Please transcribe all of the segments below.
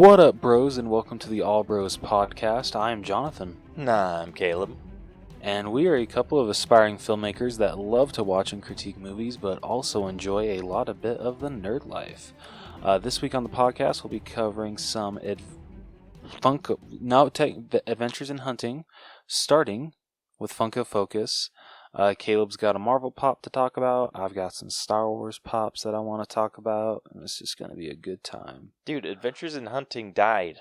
What up, bros, and welcome to the All Bros podcast. I am Jonathan. Nah, I'm Caleb. And we are a couple of aspiring filmmakers that love to watch and critique movies, but also enjoy a bit of the nerd life. This week on the podcast, we'll be covering some adventures in hunting, starting with Funko Focus. Caleb's got a Marvel pop to talk about. I've got some Star Wars pops that I want to talk about. And it's just going to be a good time. Dude, Adventures in Hunting died.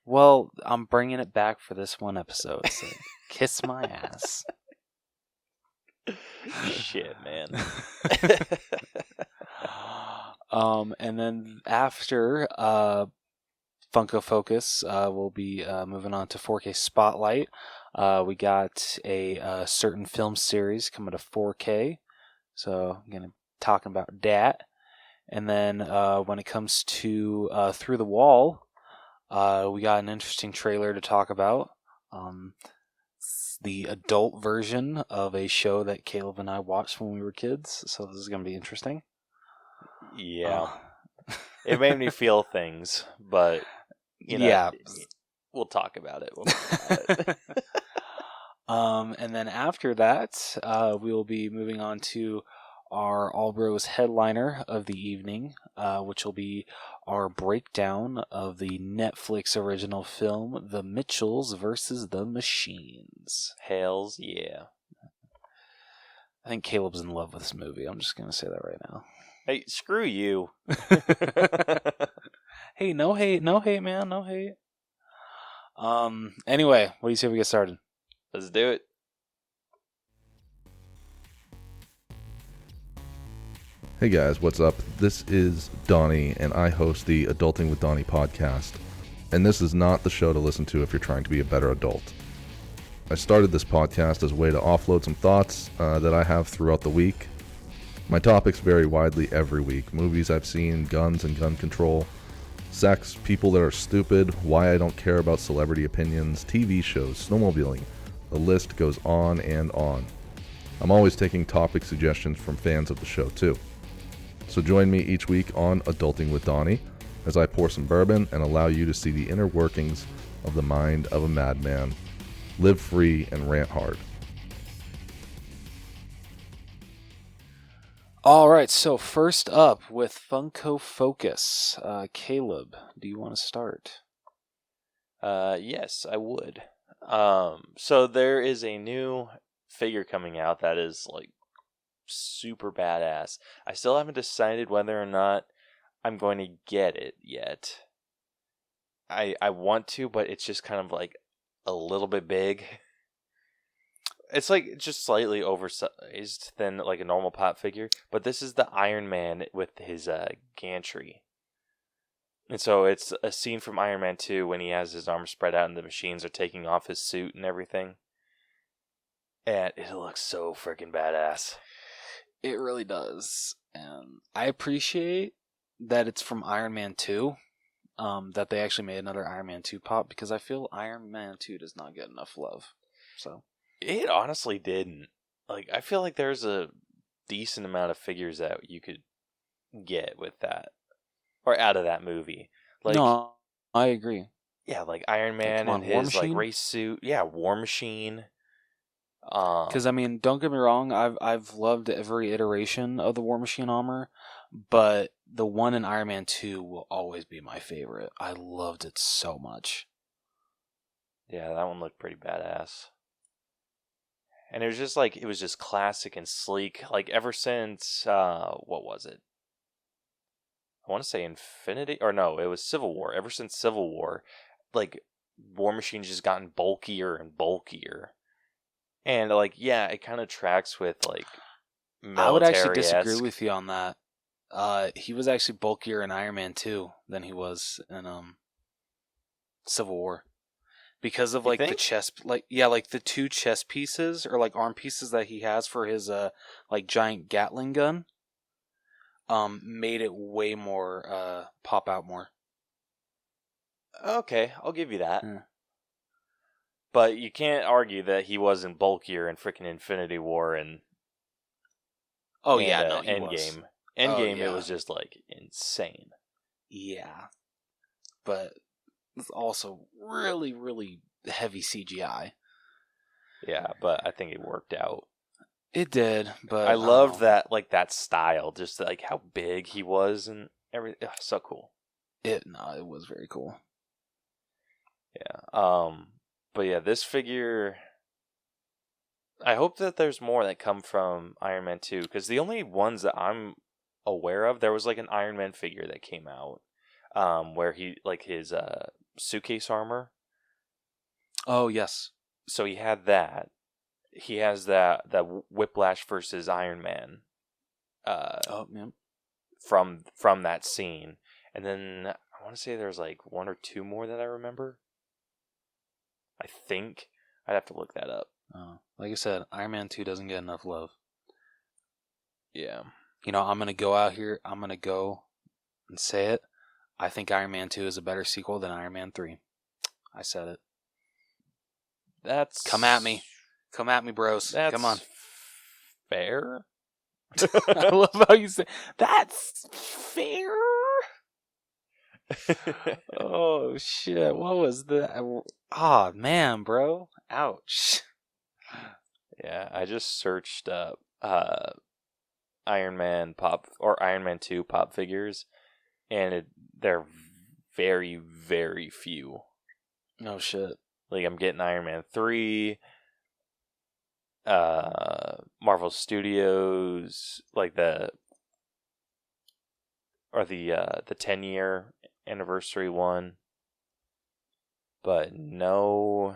Well, I'm bringing it back for this one episode, so kiss my ass. Shit, man. And then after Funko Focus, we'll be moving on to 4K Spotlight. We got a certain film series coming to 4K, so I'm going to talk about that. And then when it comes to Through the Wall, we got an interesting trailer to talk about. It's the adult version of a show that Caleb and I watched when we were kids, so this is going to be interesting. Yeah. It made me feel things, but, yeah. We'll talk about it. And then after that, we will be moving on to our All Bros headliner of the evening, which will be our breakdown of the Netflix original film, The Mitchells vs. the Machines. Hells yeah. I think Caleb's in love with this movie. I'm just going to say that right now. Hey, screw you. Hey, no hate, man, no hate. Anyway, what do you say we get started? Let's do it. Hey guys, what's up? This is Donnie, and I host the Adulting with Donnie podcast. And this is not the show to listen to if you're trying to be a better adult. I started this podcast as a way to offload some thoughts that I have throughout the week. My topics vary widely every week. Movies I've seen, guns and gun control, sex, people that are stupid, why I don't care about celebrity opinions, TV shows, snowmobiling. The list goes on and on. I'm always taking topic suggestions from fans of the show too. So join me each week on Adulting with Donnie as I pour some bourbon and allow you to see the inner workings of the mind of a madman. Live free and rant hard. All right, so first up with Funko Focus. Caleb, do you want to start? Yes, I would. So there is a new figure coming out that is like super badass. I still haven't decided whether or not I'm going to get it yet. I want to, but it's just kind of like a little bit big. It's like just slightly oversized than like a normal pop figure, but this is the Iron Man with his gantry. And so it's a scene from Iron Man 2 when he has his arms spread out and the machines are taking off his suit and everything. And it looks so freaking badass. It really does. And I appreciate that it's from Iron Man 2, that they actually made another Iron Man 2 pop, because I feel Iron Man 2 does not get enough love. So it honestly didn't. Like, I feel like there's a decent amount of figures that you could get with that. Or out of that movie. Like, no, I agree. Yeah, like Iron Man and his like race suit. Yeah, War Machine. Because I mean, don't get me wrong, I've loved every iteration of the War Machine armor, but the one in Iron Man 2 will always be my favorite. I loved it so much. Yeah, that one looked pretty badass. And it was just like, it was just classic and sleek. Like ever since what was it? I want to say Infinity, or no, it was Civil War. Ever since Civil War, like, War Machine's just gotten bulkier and bulkier. And, like, yeah, it kind of tracks with, like, military-esque. I would actually disagree with you on that. He was actually bulkier in Iron Man 2 than he was in Civil War. Because of, like, the chest, like the two chest pieces, or, like, arm pieces that he has for his, like, giant Gatling gun. Made it way more, pop out more. Okay, I'll give you that. Yeah. But you can't argue that he wasn't bulkier in frickin' Infinity War and Endgame. Endgame, it was just, like, insane. Yeah. But it's also really, really heavy CGI. Yeah, but I think it worked out. It did, but I loved that, like, that style, just like how big he was and everything. So cool. It was very cool. Yeah. But yeah, this figure, I hope that there's more that come from Iron Man 2, because the only ones that I'm aware of, there was like an Iron Man figure that came out, where he, like, his suitcase armor. Oh, yes. So he had that. He has that Whiplash versus Iron Man. Oh, yeah. From that scene, and then I want to say there's like one or two more that I remember. I think I'd have to look that up. Like I said, Iron Man 2 doesn't get enough love. Yeah. You know, I'm going to go out here. I'm going to go and say it. I think Iron Man 2 is a better sequel than Iron Man 3. I said it. That's... Come at me. Come at me, bros. That's Come on. fair. I love how you say, that's fair. Oh, shit. What was that? Oh, man, bro. Ouch. Yeah, I just searched up Iron Man 2 pop figures, and they're very, very few. No shit. Like, I'm getting Iron Man 3, Marvel Studios, like the 10-year anniversary one, but no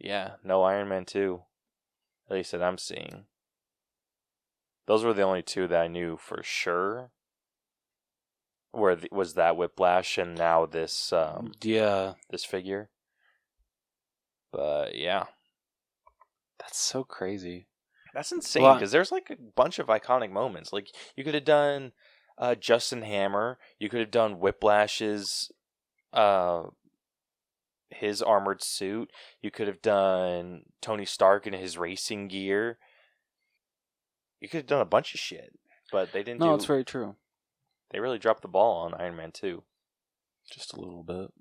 Iron Man 2, at least that I'm seeing. Those were the only two that I knew for sure, where was that Whiplash and now this this figure. But yeah, that's so crazy. That's insane, because there's like a bunch of iconic moments. Like, you could have done Justin Hammer. You could have done Whiplash's his armored suit. You could have done Tony Stark in his racing gear. You could have done a bunch of shit, but they didn't. No, it's very true. They really dropped the ball on Iron Man 2. Just a little bit.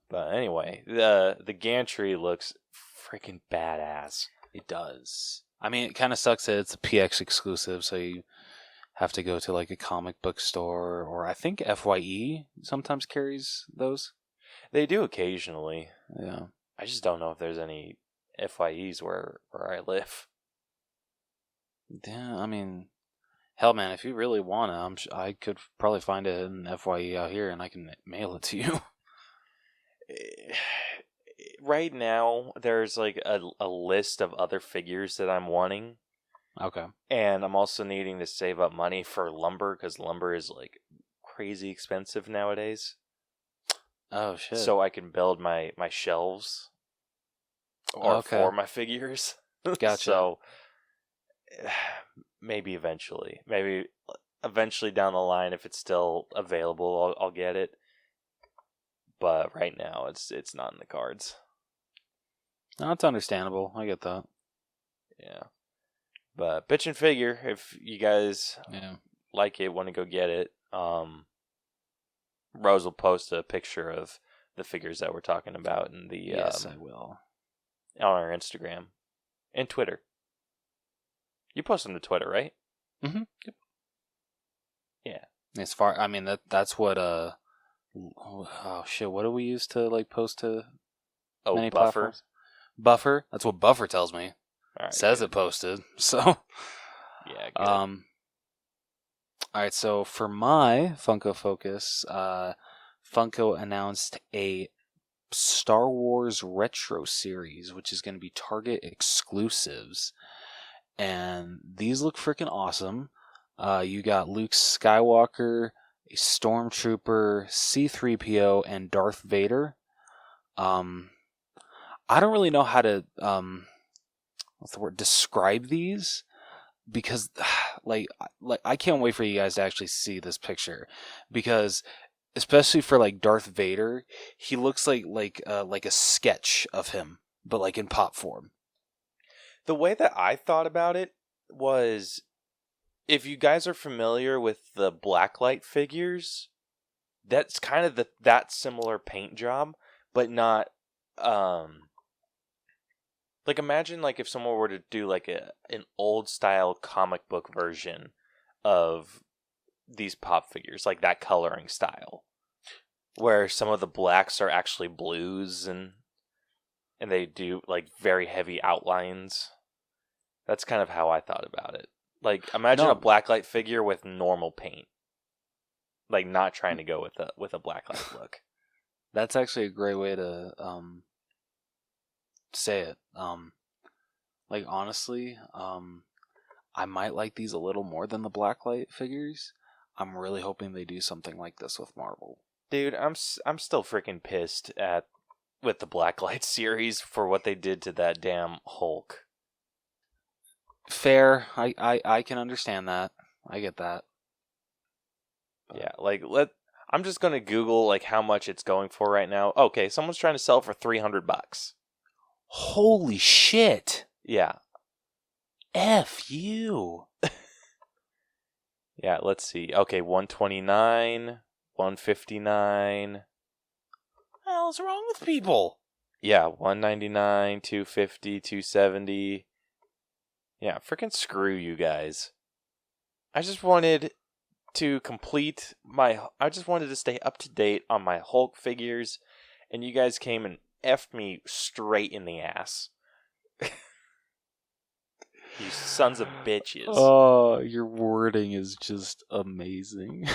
But anyway, the gantry looks freaking badass. It does. I mean, it kind of sucks that it's a PX exclusive, so you have to go to like a comic book store, or I think FYE sometimes carries those. They do occasionally. Yeah. I just don't know if there's any FYEs where I live. Yeah, I mean, hell, man, if you really want to, I could probably find it in FYE out here, and I can mail it to you. Right now, there's like a list of other figures that I'm wanting. Okay. And I'm also needing to save up money for lumber, because lumber is like crazy expensive nowadays. Oh, shit. So I can build my shelves for my figures. Gotcha. So maybe eventually down the line, if it's still available, I'll get it. But right now, it's not in the cards. No, it's understandable. I get that. Yeah. But bitchin' figure, if you guys like it, want to go get it, Rose will post a picture of the figures that we're talking about in the yes, I will, on our Instagram and Twitter. You post them to Twitter, right? Mm-hmm. Yep. Yeah. As far, I mean, that's what oh shit, what do we use to like post to many Buffer. platforms? Buffer. That's what Buffer tells me. Right, says it posted. So yeah, good. all right, so for my Funko Focus, Funko announced a Star Wars Retro series, which is going to be Target exclusives. And these look freaking awesome. You got Luke Skywalker, a Stormtrooper, C-3PO, and Darth Vader. I don't really know how to describe these, because like I can't wait for you guys to actually see this picture, because especially for like Darth Vader, he looks like a sketch of him, but like in pop form. The way that I thought about it was, if you guys are familiar with the Blacklight figures, that's kind of that similar paint job, but not like imagine like if someone were to do like an old style comic book version of these pop figures, like that coloring style, where some of the blacks are actually blues and they do like very heavy outlines. That's kind of how I thought about it. Like imagine a blacklight figure with normal paint. Like not trying to go with a blacklight look. That's actually a great way to say it. Like honestly, I might like these a little more than the blacklight figures. I'm really hoping they do something like this with Marvel. Dude, I'm still freaking pissed with the blacklight series for what they did to that damn Hulk. Fair, I can understand that. I get that. Yeah, like I'm just gonna Google like how much it's going for right now. Okay, someone's trying to sell for $300. Holy shit! Yeah. F you. Yeah, let's see. Okay, 129, 159. What the hell's wrong with people? Yeah, 199, 250, 270. Yeah, freaking screw you guys. I just wanted to stay up to date on my Hulk figures, and you guys came and effed me straight in the ass. You sons of bitches. Oh, your wording is just amazing.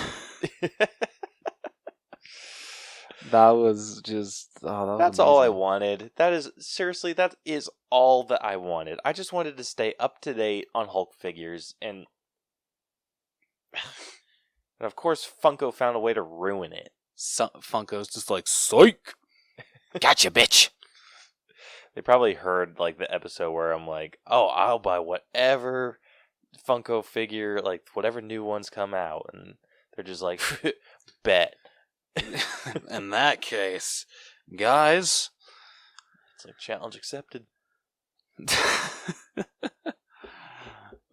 That was just... That's all I wanted. That is all that I wanted. I just wanted to stay up to date on Hulk figures, and of course Funko found a way to ruin it. Funko's just like, psych! Gotcha, bitch! They probably heard like the episode where I'm like, oh, I'll buy whatever Funko figure, like whatever new ones come out, and they're just like, bet. In that case, guys, it's like challenge accepted.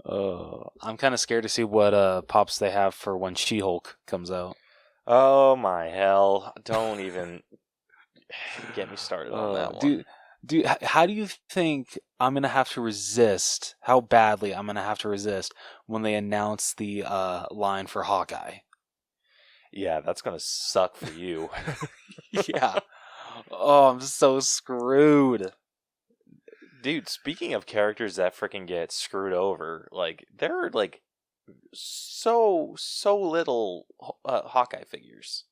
I'm kind of scared to see what pops they have for when She-Hulk comes out. Oh my hell! Don't even get me started on that one. Dude, how do you think I'm gonna have to resist? How badly I'm gonna have to resist when they announce the line for Hawkeye? Yeah, that's gonna suck for you. Yeah. Oh, I'm so screwed. Dude, speaking of characters that freaking get screwed over, like there are like so little Hawkeye figures.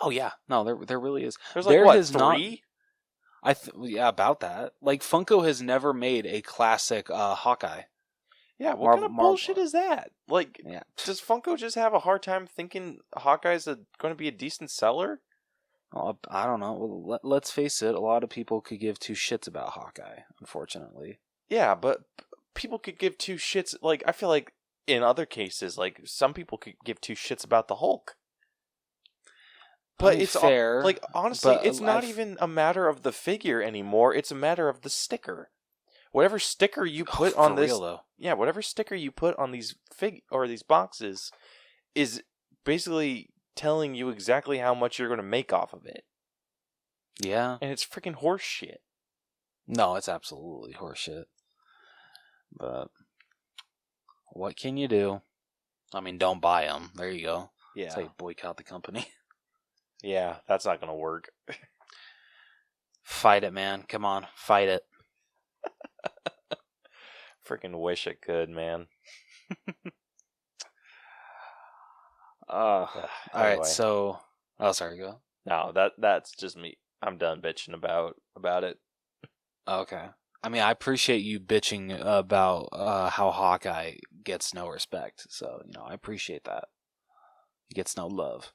Oh yeah, no, there really is. There's like what, 3? Yeah, about that. Like Funko has never made a classic Hawkeye. Yeah, what kind of bullshit is that? Like, yeah. Does Funko just have a hard time thinking Hawkeye's going to be a decent seller? Well, I don't know. Well, let's face it, a lot of people could give two shits about Hawkeye, unfortunately. Yeah, but people could give two shits. Like, I feel like in other cases, like some people could give two shits about the Hulk. But it's fair. Like, honestly, it's not even a matter of the figure anymore. It's a matter of the sticker. Whatever sticker you put on this, yeah, whatever sticker you put on these these boxes is basically telling you exactly how much you're going to make off of it. Yeah. And it's freaking horse shit. No, it's absolutely horse shit. But what can you do? I mean, don't buy them. There you go. Yeah. That's how you boycott the company. Yeah, that's not going to work. Fight it, man. Come on, fight it. Freaking wish it could, man. All right, so... Oh, sorry, go. No, that's just me. I'm done bitching about it. Okay. I mean, I appreciate you bitching about how Hawkeye gets no respect. So, I appreciate that. He gets no love.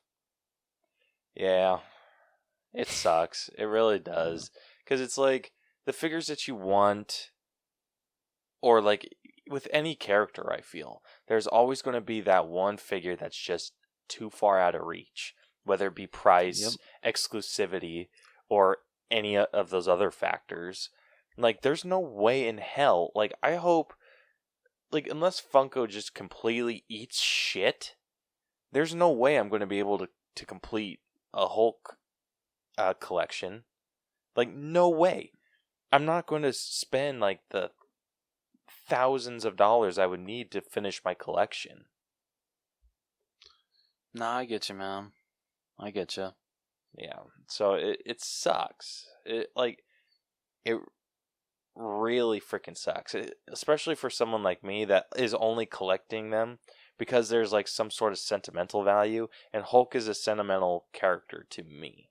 Yeah. It sucks. It really does. Because it's like, the figures that you want, or like, with any character, I feel, there's always going to be that one figure that's just too far out of reach. Whether it be price, exclusivity, or any of those other factors. Like, there's no way in hell. Like, I hope, like, unless Funko just completely eats shit, there's no way I'm going to be able to complete a Hulk collection. Like, no way. I'm not going to spend like the thousands of dollars I would need to finish my collection. Nah, I get you, man. I get you. Yeah, so it sucks. It really freaking sucks, especially for someone like me that is only collecting them because there's like some sort of sentimental value, and Hulk is a sentimental character to me.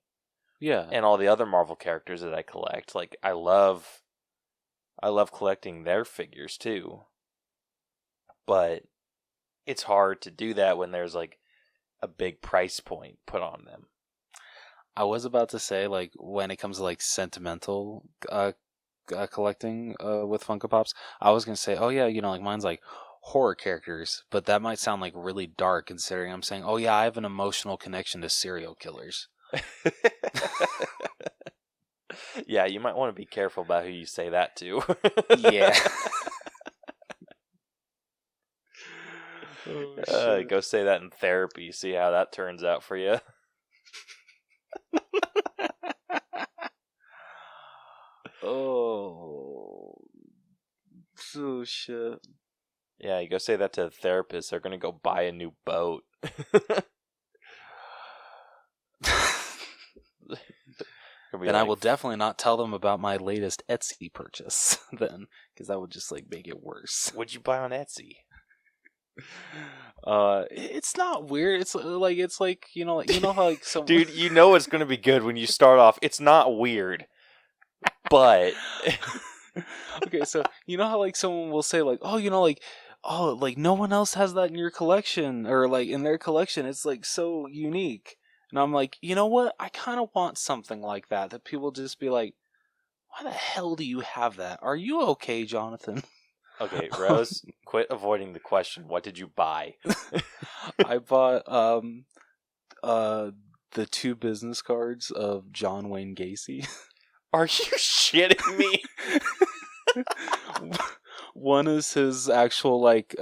Yeah. And all the other Marvel characters that I collect, like I love collecting their figures too. But it's hard to do that when there's like a big price point put on them. I was about to say, like, when it comes to like sentimental collecting with Funko Pops, I was gonna say, oh yeah, you know, like mine's like horror characters, but that might sound like really dark considering I'm saying, oh yeah, I have an emotional connection to serial killers. Yeah, you might want to be careful about who you say that to. Yeah. Go say that in therapy. See how that turns out for you. Oh shit. Yeah, you go say that to a therapist. They're gonna go buy a new boat. And I will definitely not tell them about my latest Etsy purchase then, because that would just like make it worse. What'd you buy on Etsy? It's not weird. It's like you know how like some Dude, you know it's gonna be good when you start off. It's not weird, but okay. So you know how like someone will say like, oh, you know, like, oh, like no one else has that in your collection or like in their collection. It's like so unique. And I'm like, you know what? I kind of want something like that. That people just be like, why the hell do you have that? Are you okay, Jonathan? Okay, Rose, quit avoiding the question. What did you buy? I bought the 2 business cards of John Wayne Gacy. Are you shitting me? One is his actual like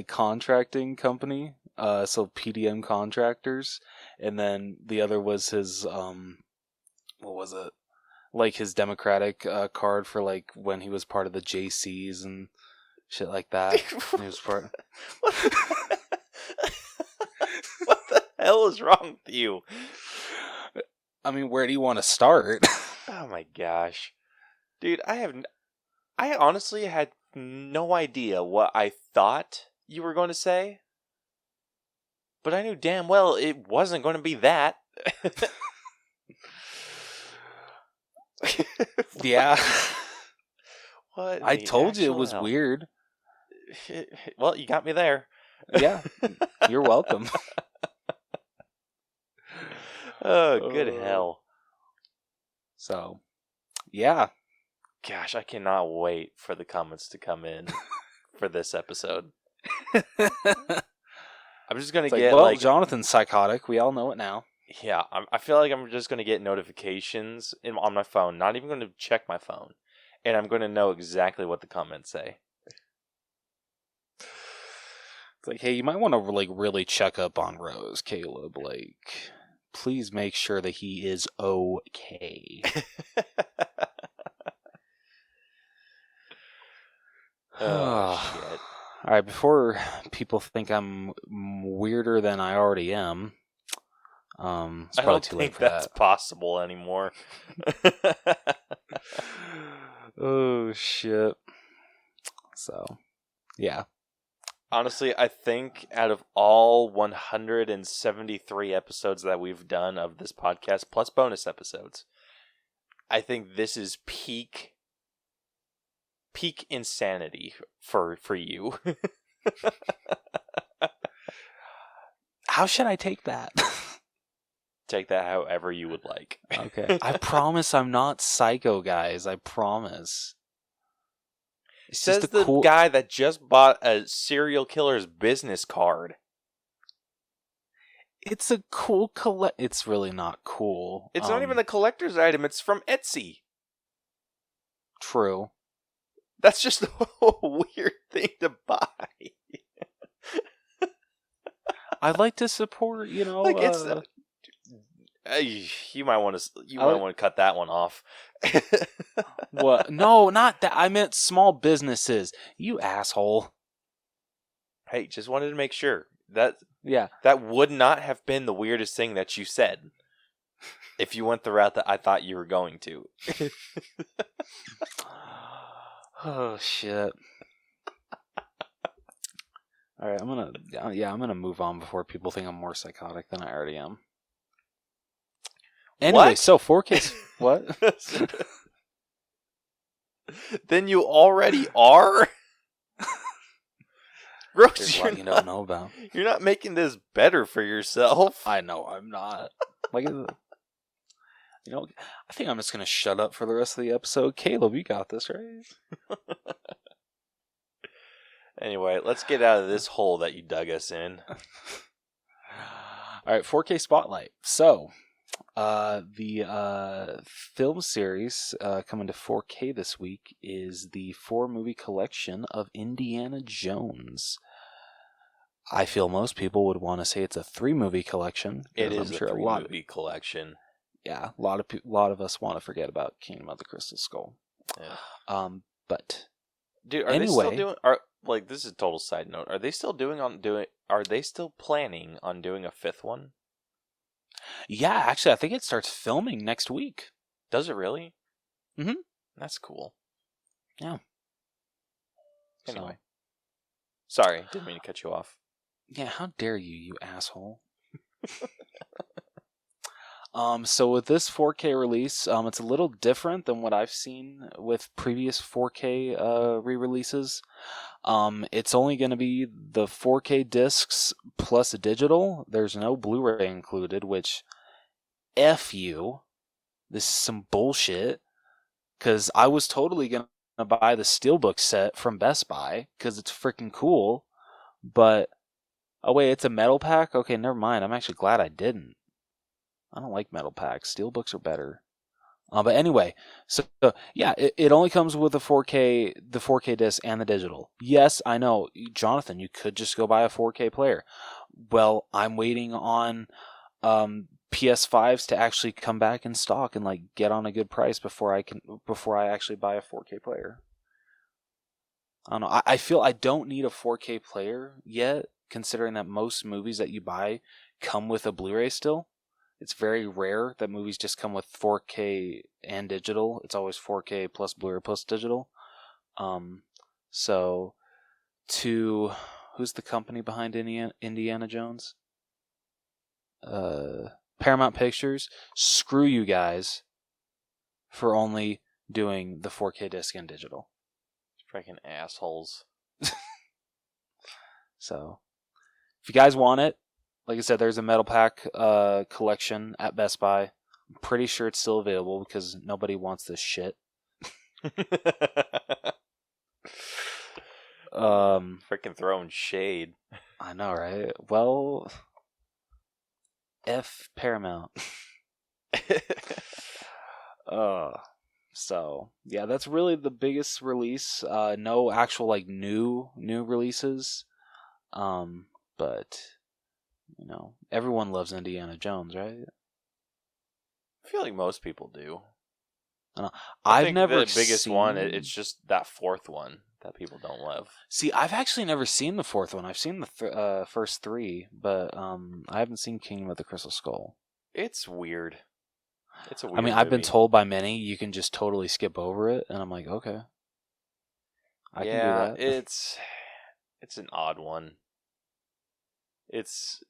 contracting company, so PDM Contractors, and then the other was his what was it? Like his Democratic card for like when he was part of the JCs and shit like that. He was part. What the hell is wrong with you? I mean, where do you want to start? Oh my gosh, dude! I honestly had no idea what I thought you were going to say, but I knew damn well it wasn't going to be that. Yeah. What? I told you it was weird. Well, you got me there. Yeah. You're welcome. Oh, good hell. So, yeah. Gosh, I cannot wait for the comments to come in for this episode. I'm just going to get well, Jonathan's psychotic. We all know it now. Yeah, I feel like I'm just going to get notifications on my phone. Not even going to check my phone. And I'm going to know exactly what the comments say. It's like, hey, you might want to like really check up on Rose, Caleb. Like, please make sure that he is okay. Oh, shit. All right, before people think I'm weirder than I already am, it's I don't think that's possible anymore. Oh, shit. So, yeah. Honestly, I think out of all 173 episodes that we've done of this podcast, plus bonus episodes, I think this is peak insanity for you. How should I take that? Take that however you would like. Okay. I promise I'm not psycho, guys. I promise. It's Says just the guy that just bought a serial killer's business card. It's a cool It's really not cool. It's not even a collector's item. It's from Etsy. True. That's just a weird thing to buy. I'd like to support, you know... Like You might want to cut that one off. What? No, not that. I meant small businesses. You asshole. Hey, just wanted to make sure that would not have been the weirdest thing that you said if you went the route that I thought you were going to. Oh shit. All right, I'm gonna move on before people think I'm more psychotic than I already am. Anyway, What? so 4K. What? Then you already are? Gross, There's a lot you don't know about. You're not making this better for yourself. I know I'm not. Like, I think I'm just gonna shut up for the rest of the episode. Caleb, you got this, right? Anyway, let's get out of this hole that you dug us in. All right, 4K Spotlight. So, the film series coming to 4K this week is the 4-movie collection of Indiana Jones. I feel most people would want to say it's a 3-movie collection. It is a 3-movie collection. Yeah, a lot of us want to forget about Kingdom of the Crystal Skull. Yeah. But dude, are they still doing? This is a total side note. Are they still Are they still planning on doing a 5th one? Yeah, actually, I think it starts filming next week. Does it really? Mm-hmm. That's cool. Yeah. Anyway. Sorry, didn't mean to cut you off. Yeah, how dare you, you asshole. So with this 4K release, it's a little different than what I've seen with previous 4K re-releases. It's only going to be the 4K discs plus digital. There's no Blu-ray included, which, F you. This is some bullshit. Because I was totally going to buy the Steelbook set from Best Buy, because it's freaking cool. But, oh wait, it's a metal pack? Okay, never mind. I'm actually glad I didn't. I don't like metal packs. Steelbooks are better. But anyway, so yeah, it only comes with the 4K disc and the digital. Yes, I know, Jonathan, you could just go buy a 4K player. Well, I'm waiting on PS5s to actually come back in stock and like get on a good price before I actually buy a 4K player. I don't know. I feel I don't need a 4K player yet, considering that most movies that you buy come with a Blu-ray still. It's very rare that movies just come with 4K and digital. It's always 4K plus Blu-ray plus digital. So, who's the company behind Indiana Jones? Paramount Pictures. Screw you guys for only doing the 4K disc and digital. Freaking assholes. So, if you guys want it, like I said, there's a metal pack collection at Best Buy. I'm pretty sure it's still available because nobody wants this shit. Freaking throwing shade. I know, right? Well, F Paramount. So yeah, that's really the biggest release. No actual like new releases. But you know, everyone loves Indiana Jones, right? I feel like most people do. I've think never the biggest seen... one. It's just that 4th one that people don't love. See, I've actually never seen the 4th one. I've seen the first 3, but I haven't seen Kingdom of the Crystal Skull. It's weird. It's a weird. I mean, I've been told by many you can just totally skip over it, and I'm like, okay, I can do that. It's an odd one. It's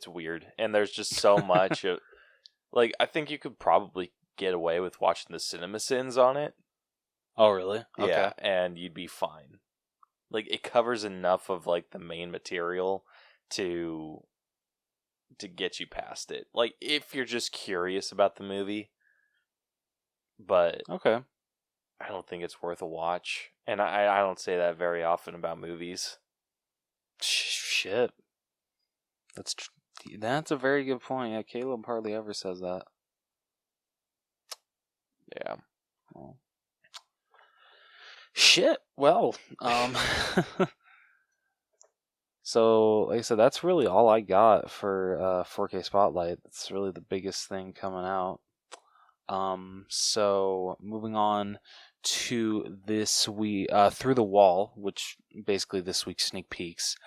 weird, and there's just so much of, like, I think you could probably get away with watching the CinemaSins on it. Oh, really? Okay. Yeah, and you'd be fine. Like, it covers enough of like the main material to get you past it. Like, if you're just curious about the movie, but okay, I don't think it's worth a watch, and I don't say that very often about movies. Shit. That's a very good point. Yeah, Caleb hardly ever says that. Yeah. Well. Shit. Well, So, like I said, that's really all I got for 4K Spotlight. It's really the biggest thing coming out. So moving on to this week, Through the Wall, which basically this week's sneak peeks.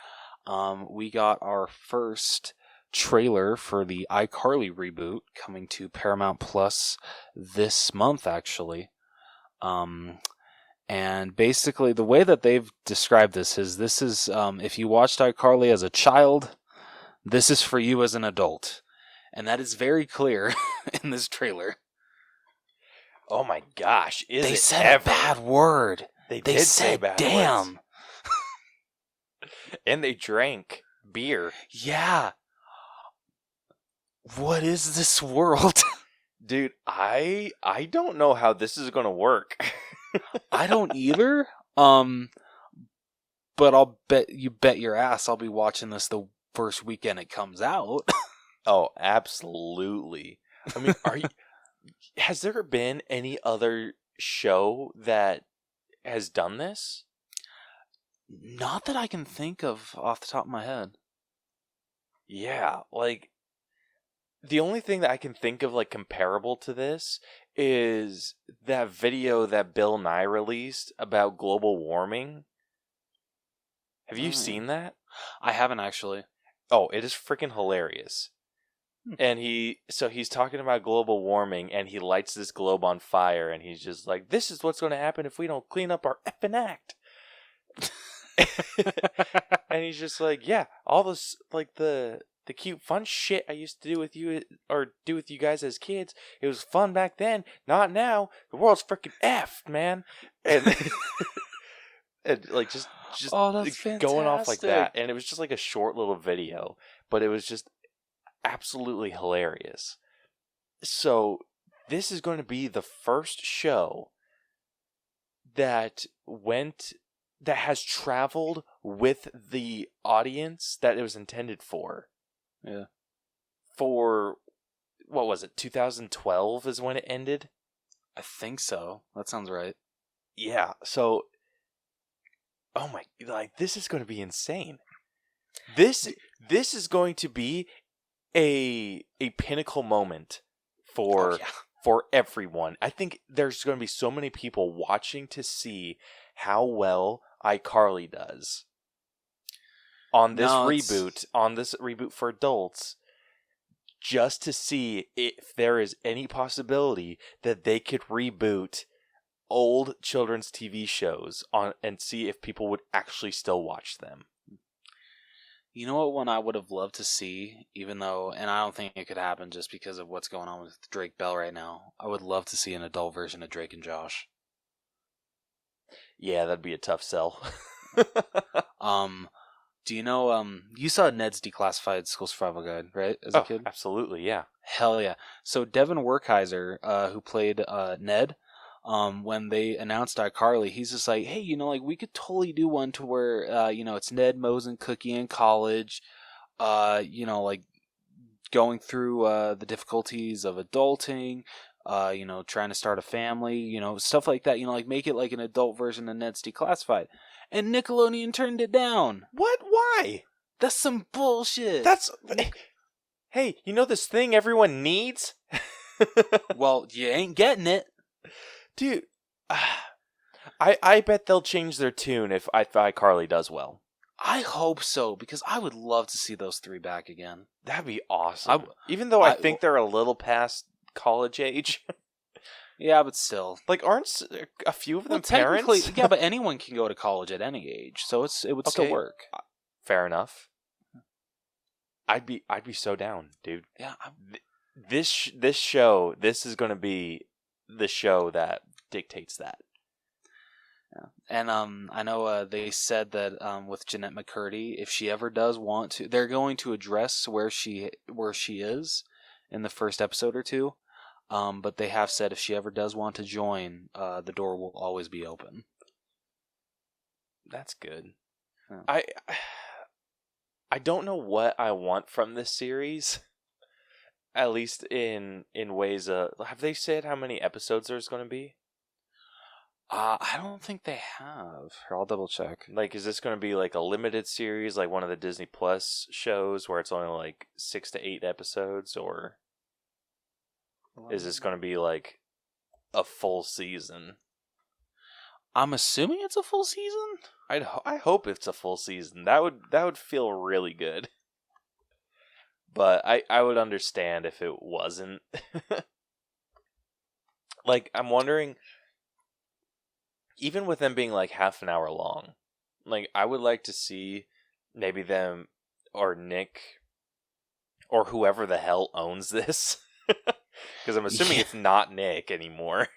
We got our first trailer for the iCarly reboot coming to Paramount Plus this month, actually. And basically, the way that they've described this is if you watched iCarly as a child, this is for you as an adult. And that is very clear in this trailer. Oh my gosh! They said a bad word. They did say bad damn. Words. And they drank beer. Yeah. What is this world? Dude, I don't know how this is going to work. I don't either. But I'll bet your ass I'll be watching this the first weekend it comes out. Oh, absolutely. I mean, has there been any other show that has done this? Not that I can think of off the top of my head. Yeah, like the only thing that I can think of like comparable to this is that video that Bill Nye released about global warming. Have you seen that? I haven't actually. Oh, it is freaking hilarious. And he's talking about global warming, and he lights this globe on fire, and he's just like, "This is what's going to happen if we don't clean up our effing act." And he's just like, "Yeah, all this like the cute fun shit I used to do with you guys as kids. It was fun back then, not now. The world's freaking effed, man." And and like just that's going off like fantastic. that, and it was just like a short little video, but it was just absolutely hilarious. So this is going to be the first show that has traveled with the audience that it was intended for. Yeah. For what was it? 2012 is when it ended. I think so. That sounds right. Yeah. So, oh my! Like this is going to be insane. This is going to be a pinnacle moment for everyone. I think there's going to be so many people watching to see how well iCarly does on this reboot for adults, just to see if there is any possibility that they could reboot old children's TV shows and see if people would actually still watch them. You know what one I would have loved to see, and I don't think it could happen just because of what's going on with Drake Bell right now. I would love to see an adult version of Drake and Josh. Yeah, that'd be a tough sell. Do you know, you saw Ned's Declassified School Survival Guide, right, as a kid? Absolutely, yeah. Hell yeah. So Devin Werkheiser, who played Ned, when they announced iCarly, he's just like, hey, like we could totally do one to where, it's Ned, Mose, and Cookie in college, like going through the difficulties of adulting, trying to start a family, stuff like that, like make it like an adult version of Ned's Declassified. And Nickelodeon turned it down. What? Why? That's some bullshit. Hey, this thing everyone needs? Well, you ain't getting it. Dude, I bet they'll change their tune if iCarly does well. I hope so, because I would love to see those three back again. That'd be awesome. Even though I think they're a little past college age. Yeah, but still. Like, aren't a few of them parents? Yeah, but anyone can go to college at any age, so it would still work. Fair enough. I'd be so down, dude. Yeah. This show, this is going to be the show that dictates that. Yeah. And I know they said that with Jeanette McCurdy, if she ever does want to, they're going to address where she is in the first episode or two. But they have said if she ever does want to join, the door will always be open. That's good. Yeah. I don't know what I want from this series. At least in ways have they said how many episodes there's going to be? I don't think they have. Here, I'll double check. Like, is this going to be like a limited series, like one of the Disney Plus shows where it's only like 6 to 8 episodes, or is this going to be like a full season? I'm assuming it's a full season. I hope it's a full season. That would feel really good. But I would understand if it wasn't. Like, I'm wondering, even with them being like half an hour long, like, I would like to see maybe them or Nick or whoever the hell owns this, because I'm assuming it's not Nick anymore.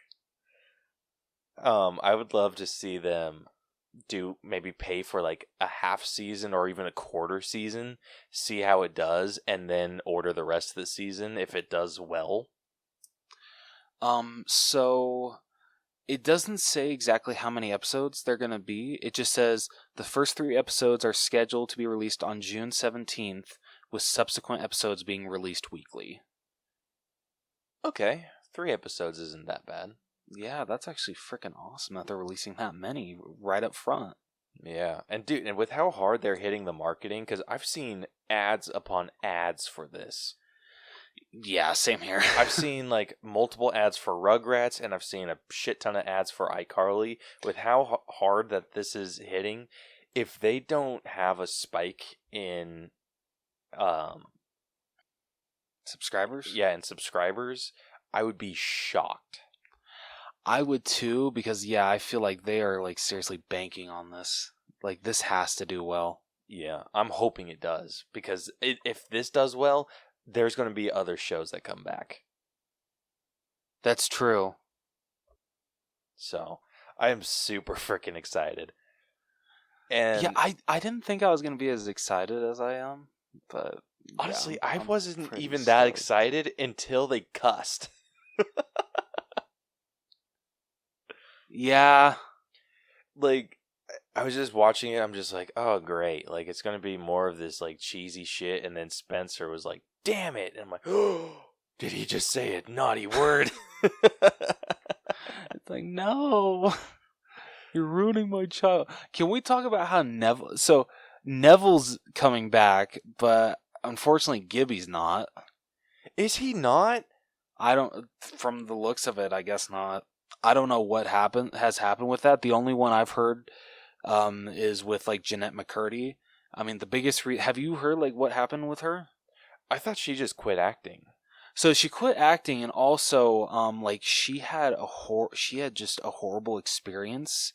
I would love to see them maybe pay for like a half season or even a quarter season, see how it does, and then order the rest of the season if it does well. So it doesn't say exactly how many episodes they're going to be. It just says the first 3 episodes are scheduled to be released on June 17th, with subsequent episodes being released weekly. Okay, 3 episodes isn't that bad. Yeah, that's actually freaking awesome that they're releasing that many right up front. Yeah, and dude, and with how hard they're hitting the marketing, because I've seen ads upon ads for this. Yeah, same here. I've seen like multiple ads for Rugrats, and I've seen a shit ton of ads for iCarly. With how hard that this is hitting, if they don't have a spike in subscribers? Yeah, in subscribers, I would be shocked. I would too, because yeah, I feel like they are like seriously banking on this. Like, this has to do well. Yeah, I'm hoping it does, because if this does well, there's going to be other shows that come back. That's true. So, I am super freaking excited. And yeah, I didn't think I was going to be as excited as I am, but honestly, yeah, I wasn't even stoked. that excited until they cussed. Yeah. Like, I was just watching it, I'm just like, oh, great. Like, it's going to be more of this, like, cheesy shit. And then Spencer was like, damn it. And I'm like, oh, did he just say a naughty word? It's like, no. You're ruining my child. Can we talk about how Neville... So, Neville's coming back, but unfortunately, Gibby's not. Is he not? I don't... From the looks of it, I guess not. I don't know what has happened with that. The only one I've heard is with like Jeanette McCurdy. I mean, the biggest have you heard like what happened with her? I thought she just quit acting. So she quit acting, and also like she had just a horrible experience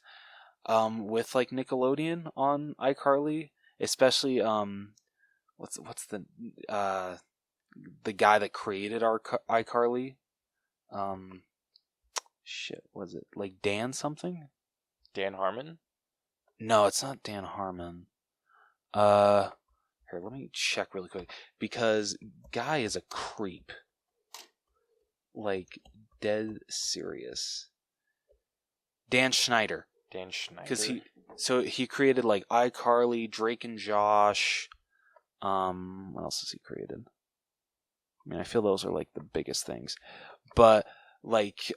with like Nickelodeon on iCarly, especially what's the guy that created our iCarly. Shit, was it like Dan something? Dan Harmon? No, it's not Dan Harmon. Here, let me check really quick, because guy is a creep. Like, dead serious. Dan Schneider. Dan Schneider. Because he created like iCarly, Drake and Josh. What else has he created? I mean, I feel those are like the biggest things, but like,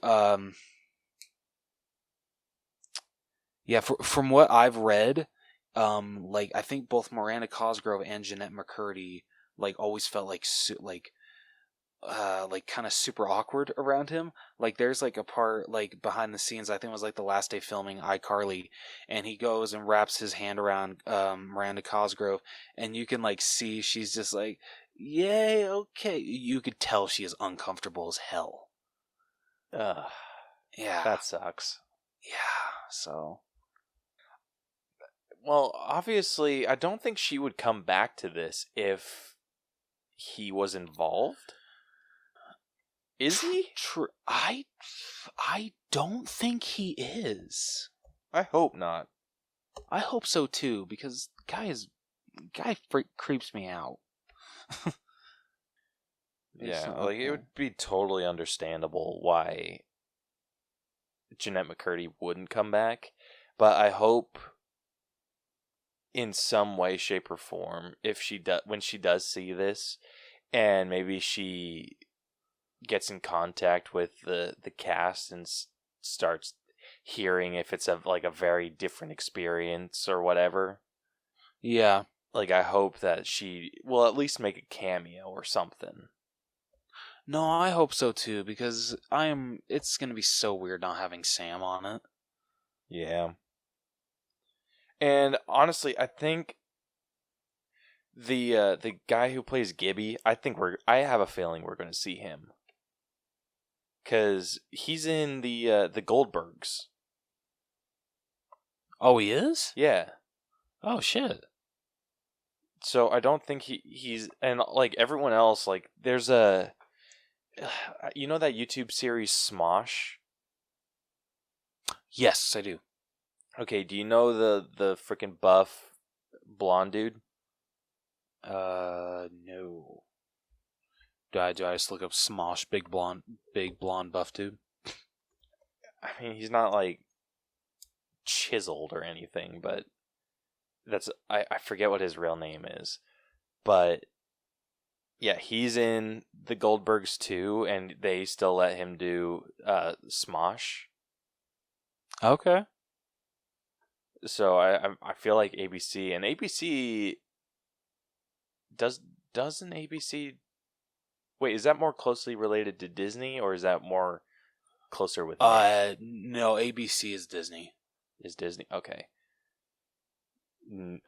yeah, from what I've read, like I think both Miranda Cosgrove and Jeanette McCurdy like always felt like kind of super awkward around him. Like, there's like a part like behind the scenes, I think it was like the last day filming iCarly, and he goes and wraps his hand around Miranda Cosgrove, and you can like see she's just like, yay, okay. You could tell she is uncomfortable as hell. Yeah. That sucks. Yeah, so. Well, obviously, I don't think she would come back to this if he was involved. Is he? I don't think he is. I hope not. I hope so too, because guy creeps me out. Yeah, like it would be totally understandable why Jeanette McCurdy wouldn't come back, but I hope in some way, shape, or form, when she does see this, and maybe she gets in contact with the cast and starts hearing if it's a very different experience or whatever. Yeah. Like, I hope that she will at least make a cameo or something. No, I hope so too, because it's gonna be so weird not having Sam on it. Yeah. And honestly, I think the guy who plays Gibby, I have a feeling we're going to see him. Cuz he's in the Goldbergs. Oh, he is? Yeah. Oh shit. So I don't think he's, and like everyone else, like there's a you know that YouTube series Smosh? Yes, I do. Okay, do you know the freaking buff blonde dude? No. Do I just look up Smosh, big blonde buff dude? I mean, he's not like chiseled or anything, but I forget what his real name is. But yeah, he's in the Goldbergs too, and they still let him do Smosh. Okay. So I feel like ABC doesn't ABC. Wait, is that more closely related to Disney, or is that more closer with Nick? No, ABC is Disney. Is Disney okay?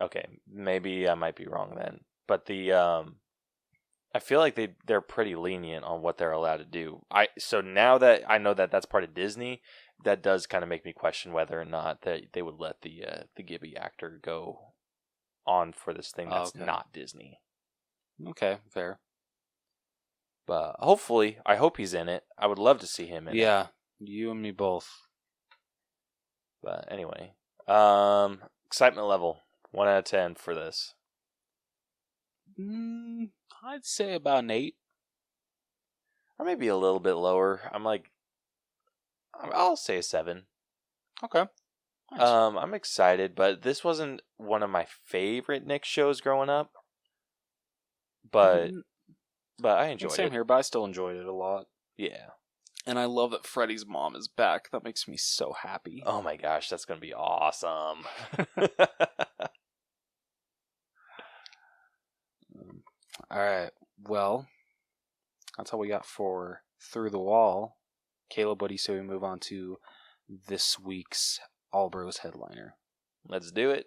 Okay, maybe I might be wrong then. But I feel like they're pretty lenient on what they're allowed to do. So now that I know that that's part of Disney, that does kind of make me question whether or not that they would let the Gibby actor go on for this thing that's not Disney. Okay, fair. But hopefully, I hope he's in it. I would love to see him in it. Yeah, you and me both. But anyway, excitement level 1 out of 10 for this. I'd say about an 8. Or maybe a little bit lower. I'll say a 7. Okay. Nice. I'm excited, but this wasn't one of my favorite Nick shows growing up. But I enjoyed it. Same here, but I still enjoyed it a lot. Yeah. And I love that Freddy's mom is back. That makes me so happy. Oh my gosh, that's going to be awesome. All right. Well, that's all we got for Through the Wall. Caleb, what do you say we move on to this week's All Bros headliner? Let's do it.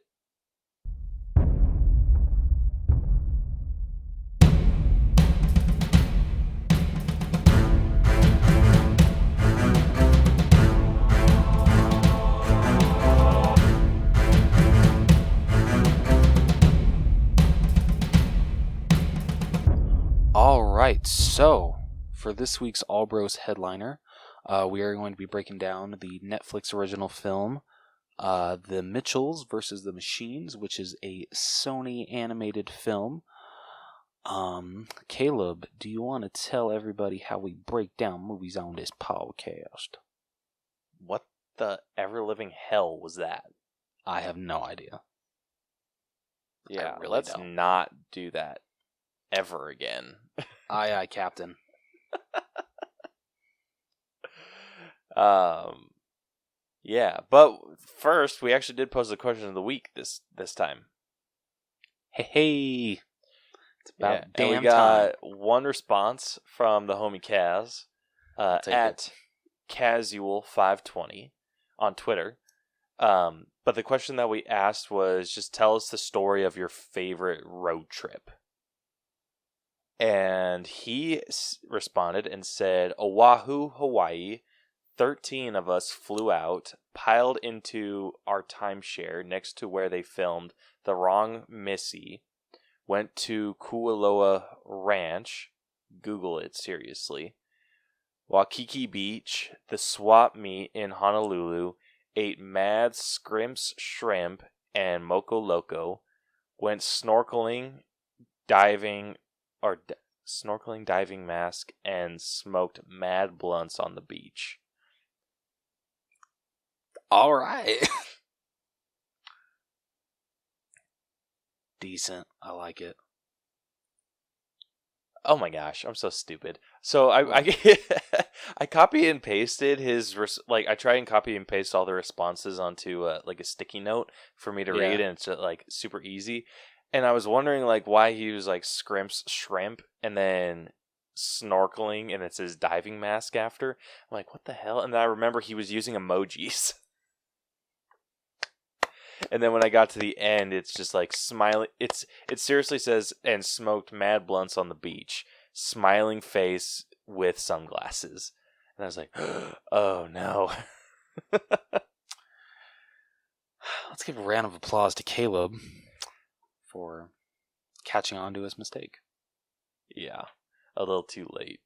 All right. So, for this week's All Bros headliner, we are going to be breaking down the Netflix original film, The Mitchells versus the Machines, which is a Sony animated film. Caleb, do you want to tell everybody how we break down movies on this podcast? What the ever-living hell was that? I have no idea. Yeah, really let's don't. not do that ever again. Aye, aye, Captain. Yeah, but first we actually did pose the question of the week this time. Hey, it's about and damn we got time. one response from the homie Kaz at Casual520 on Twitter. But the question that we asked was just tell us the story of your favorite road trip. And he responded and said, Oahu, Hawaii. 13 of us flew out, piled into our timeshare next to where they filmed The Wrong Missy, went to Kualoa Ranch, Google it seriously, Waikiki Beach, the swap meet in Honolulu, ate mad scrimps shrimp and moco loco, went snorkeling, diving mask, and smoked mad blunts on the beach. All right. Decent. I like it. Oh my gosh, I'm so stupid. So I I copy and pasted his I try and copy and paste all the responses onto like a sticky note for me to read, and it's like super easy. And I was wondering like why he was like scrimps shrimp and then snorkeling and it says diving mask after. I'm like, what the hell? And then I remember he was using emojis. And then when I got to the end, it's just like smiling. It seriously says, and smoked mad blunts on the beach, smiling face with sunglasses. And I was like, oh no. Let's give a round of applause to Caleb for catching on to his mistake. Yeah, a little too late.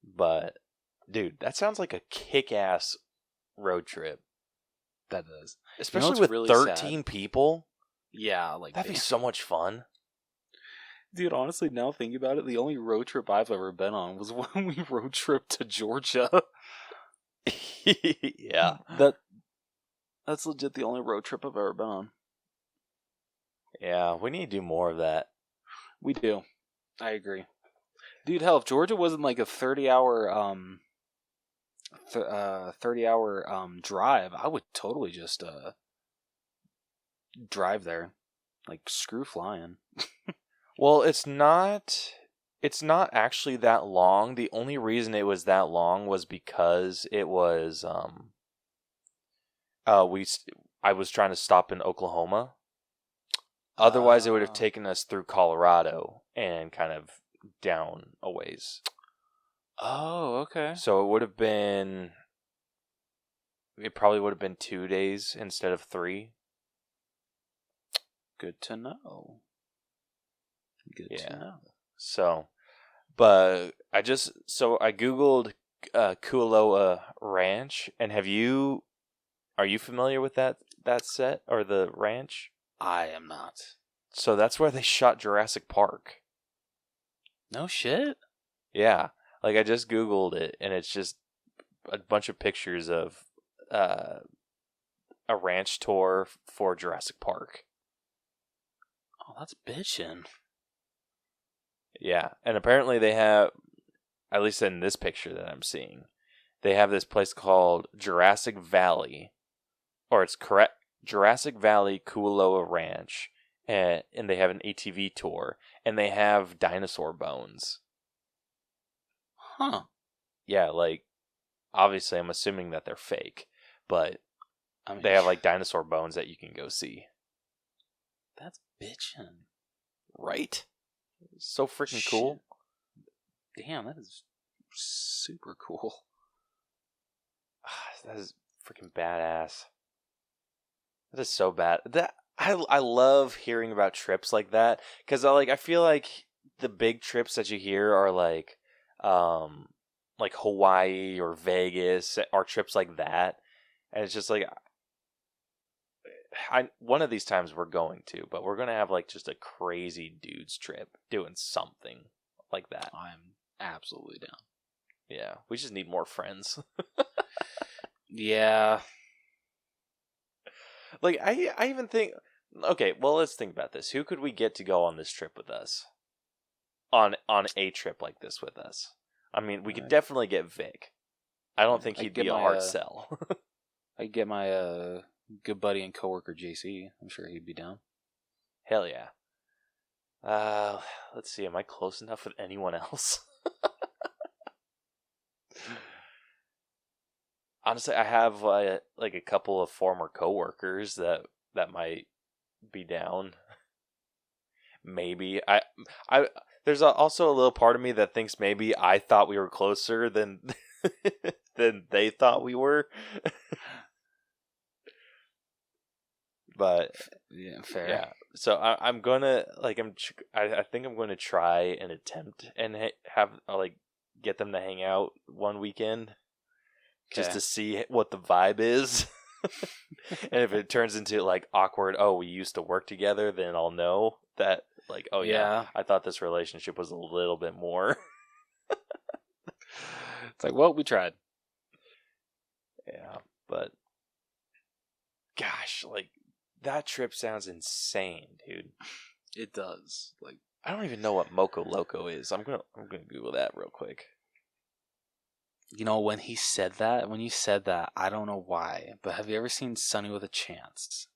But, dude, that sounds like a kick-ass road trip. That does. Especially with really 13 sad? people. Yeah, like That'd be so much fun. Dude, honestly, now thinking about it, the only road trip I've ever been on was when we road tripped to Georgia. Yeah. That's legit the only road trip I've ever been on. Yeah, we need to do more of that. We do. I agree. Dude, hell, if Georgia wasn't like a 30-hour 30-hour drive, I would totally just drive there. Like, screw flying. Well, it's not actually that long. The only reason it was that long was because it was I was trying to stop in Oklahoma. Otherwise, it would have taken us through Colorado and kind of down a ways. Oh, okay. So it probably would have been 2 days instead of 3. Good to know. Good to know. So, but I Googled Kualoa Ranch, and are you familiar with that set or the ranch? I am not. So that's where they shot Jurassic Park. No shit? Yeah. Like I just Googled it and it's just a bunch of pictures of a ranch tour for Jurassic Park. Oh, that's bitchin'. Yeah. And apparently they have, at least in this picture that I'm seeing, they have this place called Jurassic Valley, or it's correct, Jurassic Valley Kualoa Ranch, and they have an ATV tour, and they have dinosaur bones. Huh. Yeah, like, obviously I'm assuming that they're fake, but I mean, they have, like, dinosaur bones that you can go see. That's bitchin'. Right? So freaking cool. Damn, that is super cool. That is freaking badass. That is so bad. I love hearing about trips like that because I feel like the big trips that you hear are like Hawaii or Vegas or trips like that, and it's just like one of these times we're going to, but we're gonna have like just a crazy dudes trip doing something like that. I'm absolutely down. Yeah, we just need more friends. Yeah. Like, I even think... Okay, well, let's think about this. Who could we get to go on this trip with us? On a trip like this with us? I mean, we could definitely get Vic. I don't think he'd be a hard sell. I'd get my good buddy and coworker, JC. I'm sure he'd be down. Hell yeah. Let's see. Am I close enough with anyone else? Honestly, I have like a couple of former coworkers that might be down. Maybe I there's also a little part of me that thinks maybe I thought we were closer than than they thought we were. But yeah, fair. Yeah, so I'm gonna I think I'm going to try and attempt and have get them to hang out one weekend. Just to see what the vibe is. And if it turns into like awkward, oh, we used to work together, then I'll know that like, oh yeah, I thought this relationship was a little bit more. It's like, well, we tried. Yeah, but gosh, like that trip sounds insane, dude. It does. Like, I don't even know what Moco Loco is. I'm gonna Google that real quick. You know, when you said that, I don't know why, but have you ever seen Sunny with a Chance?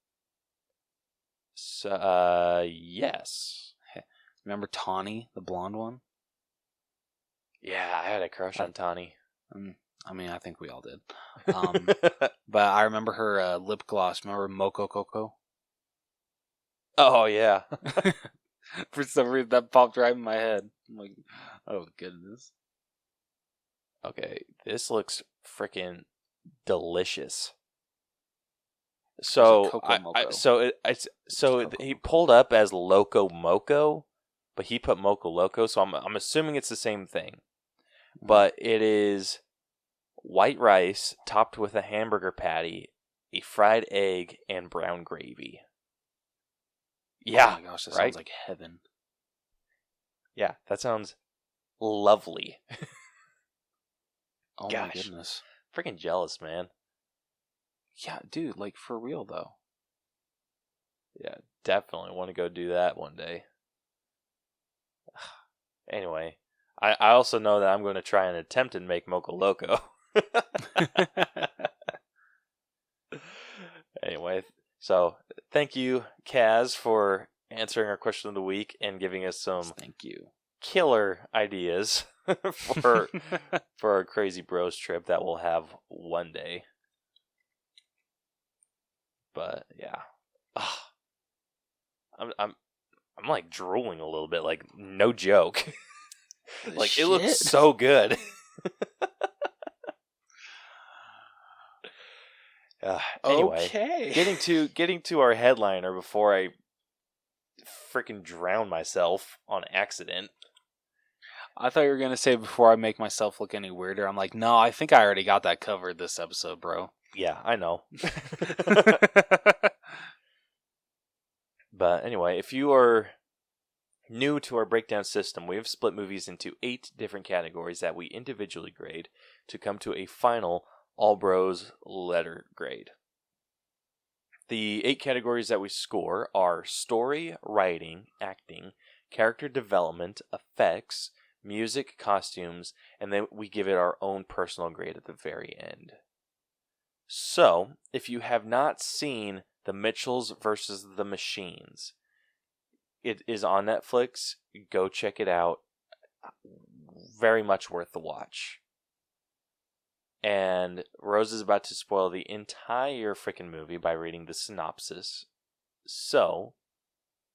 So, yes. Remember Tawny, the blonde one? Yeah, I had a crush on Tawny. I mean, I think we all did. But I remember her lip gloss. Remember Moco Coco? Oh, yeah. For some reason, that popped right in my head. I'm like, oh, goodness. Okay, this looks freaking delicious. So, he pulled up as Loco Moco, but he put Moco Loco, so I'm assuming it's the same thing. But it is white rice topped with a hamburger patty, a fried egg, and brown gravy. Yeah, oh my gosh, that right? sounds like heaven. Yeah, that sounds lovely. Oh Gosh, my goodness. freaking jealous, man. Yeah, dude, like for real though. Yeah, definitely want to go do that one day. Anyway, I also know that I'm going to try and attempt and make Moco Loco. Anyway, so thank you, Kaz, for answering our question of the week and giving us some Thank you. killer ideas for our Crazy Bros trip that we'll have one day. But yeah, I'm like drooling a little bit, like no joke. Like Shit. it looks so good. Anyway, okay. getting to our headliner before I freaking drown myself on accident. I thought you were going to say before I make myself look any weirder. I'm like, no, I think I already got that covered this episode, bro. Yeah, I know. But anyway, if you are new to our breakdown system, we have split movies into 8 different categories that we individually grade to come to a final All Bros letter grade. The 8 categories that we score are story, writing, acting, character development, effects, music, costumes, and then we give it our own personal grade at the very end. So, if you have not seen The Mitchells versus the Machines, it is on Netflix. Go check it out. Very much worth the watch. And Rose is about to spoil the entire freaking movie by reading the synopsis. So,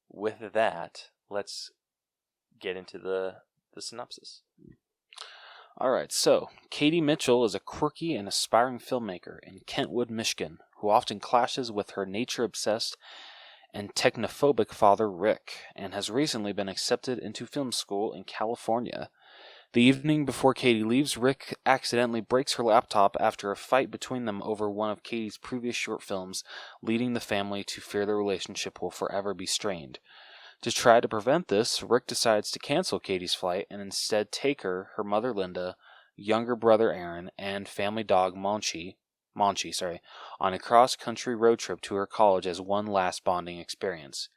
with that, let's get into the synopsis. All right, so Katie Mitchell is a quirky and aspiring filmmaker in Kentwood, Michigan, who often clashes with her nature-obsessed and technophobic father, Rick, and has recently been accepted into film school in California. The evening before Katie leaves, Rick accidentally breaks her laptop after a fight between them over one of Katie's previous short films, leading the family to fear their relationship will forever be strained. To try to prevent this, Rick decides to cancel Katie's flight and instead take her mother Linda, younger brother Aaron, and family dog Monchi, on a cross-country road trip to her college as one last bonding experience.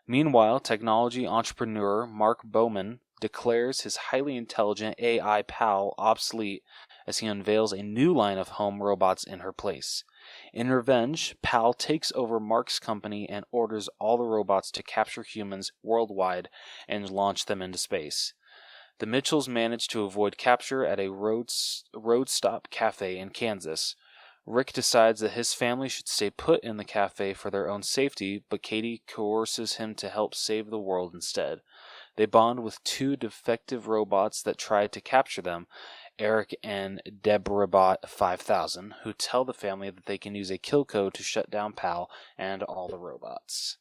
Meanwhile, technology entrepreneur Mark Bowman declares his highly intelligent AI pal obsolete as he unveils a new line of home robots in her place. In revenge, Pal takes over Mark's company and orders all the robots to capture humans worldwide and launch them into space. The Mitchells manage to avoid capture at a road stop cafe in Kansas. Rick decides that his family should stay put in the cafe for their own safety, but Katie coerces him to help save the world instead. They bond with 2 defective robots that try to capture them, Eric and Deborahbot 5000, who tell the family that they can use a kill code to shut down Pal and all the robots.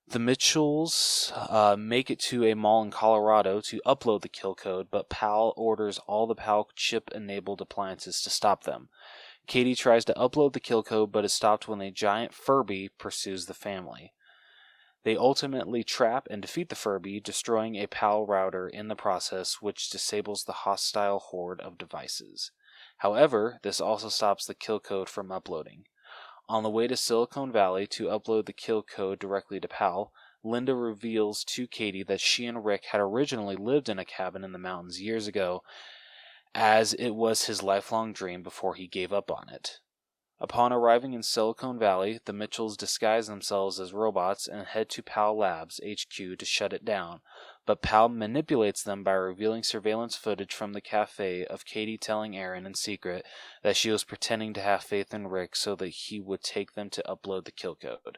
The Mitchells make it to a mall in Colorado to upload the kill code, but Pal orders all the Pal chip-enabled appliances to stop them. Katie tries to upload the kill code, but is stopped when a giant Furby pursues the family. They ultimately trap and defeat the Furby, destroying a PAL router in the process, which disables the hostile horde of devices. However, this also stops the kill code from uploading. On the way to Silicon Valley to upload the kill code directly to PAL, Linda reveals to Katie that she and Rick had originally lived in a cabin in the mountains years ago, as it was his lifelong dream before he gave up on it. Upon arriving in Silicon Valley, the Mitchells disguise themselves as robots and head to PAL Labs HQ to shut it down, but PAL manipulates them by revealing surveillance footage from the cafe of Katie telling Aaron in secret that she was pretending to have faith in Rick so that he would take them to upload the kill code.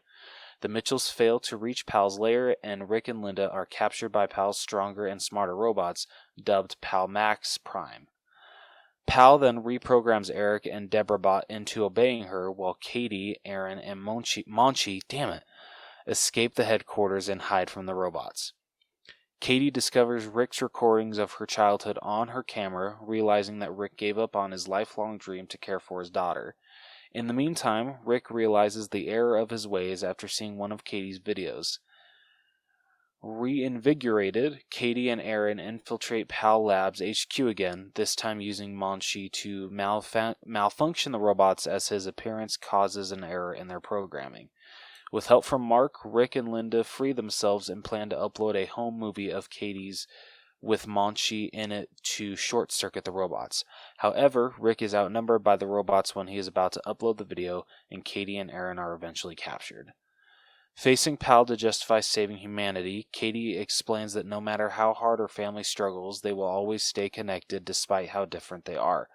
The Mitchells fail to reach PAL's lair, and Rick and Linda are captured by PAL's stronger and smarter robots, dubbed PAL Max Prime. PAL then reprograms Eric and Deborah into obeying her, while Katie, Aaron, and Monchi, escape the headquarters and hide from the robots. Katie discovers Rick's recordings of her childhood on her camera, realizing that Rick gave up on his lifelong dream to care for his daughter. In the meantime, Rick realizes the error of his ways after seeing one of Katie's videos. Reinvigorated, Katie and Aaron infiltrate PAL Labs HQ again, this time using Monchi to malfunction the robots as his appearance causes an error in their programming. With help from Mark, Rick and Linda free themselves and plan to upload a home movie of Katie's with Monchi in it to short-circuit the robots. However, Rick is outnumbered by the robots when he is about to upload the video, and Katie and Aaron are eventually captured. Facing PAL to justify saving humanity, Katie explains that no matter how hard her family struggles, they will always stay connected despite how different they are.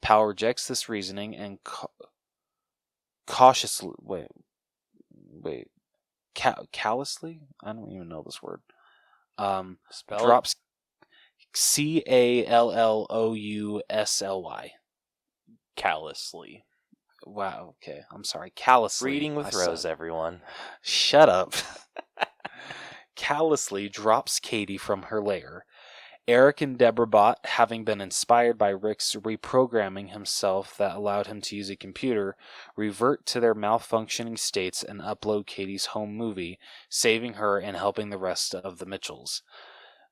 PAL rejects this reasoning and cautiously... callously? I don't even know this word. Drops Callously. Callously. Wow, okay. I'm sorry. Callously. Reading with Rose, everyone. Shut up. Callously drops Katie from her lair. Eric and Deborah, having been inspired by Rick's reprogramming himself that allowed him to use a computer, revert to their malfunctioning states and upload Katie's home movie, saving her and helping the rest of the Mitchells.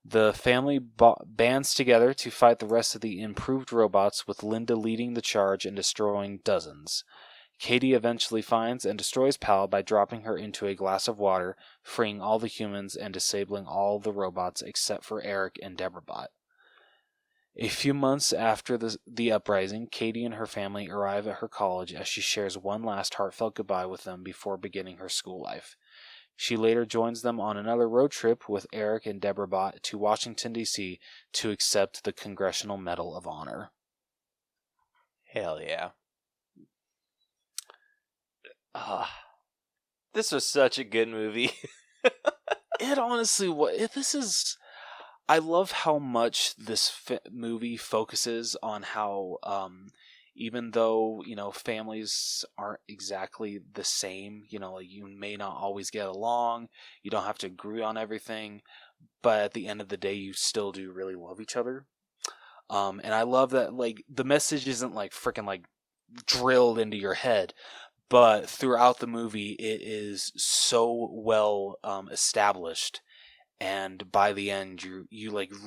The family bands together to fight the rest of the improved robots, with Linda leading the charge and destroying dozens. Katie eventually finds and destroys PAL by dropping her into a glass of water, freeing all the humans and disabling all the robots except for Eric and Deborah. A few months after the uprising, Katie and her family arrive at her college as she shares one last heartfelt goodbye with them before beginning her school life. She later joins them on another road trip with Eric and Deborah to Washington, D.C. to accept the Congressional Medal of Honor. Hell yeah. This was such a good movie. It honestly was. I love how much this movie focuses on how, even though, families aren't exactly the same, you may not always get along, you don't have to agree on everything, but at the end of the day, you still do really love each other. And I love that, the message isn't, freaking, drilled into your head, but throughout the movie, it is so well established. And by the end, you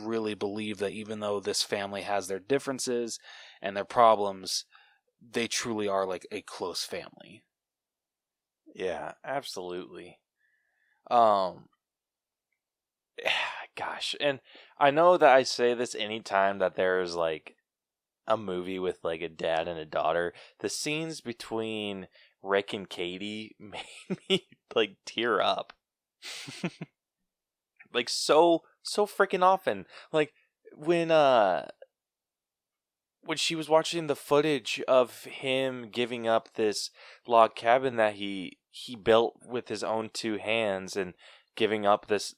really believe that even though this family has their differences and their problems, they truly are a close family. Yeah, absolutely. Gosh, and I know that I say this anytime that there's a movie with a dad and a daughter. The scenes between Rick and Katie made me tear up. So freaking often. When she was watching the footage of him giving up this log cabin that he built with his own two hands, and giving up this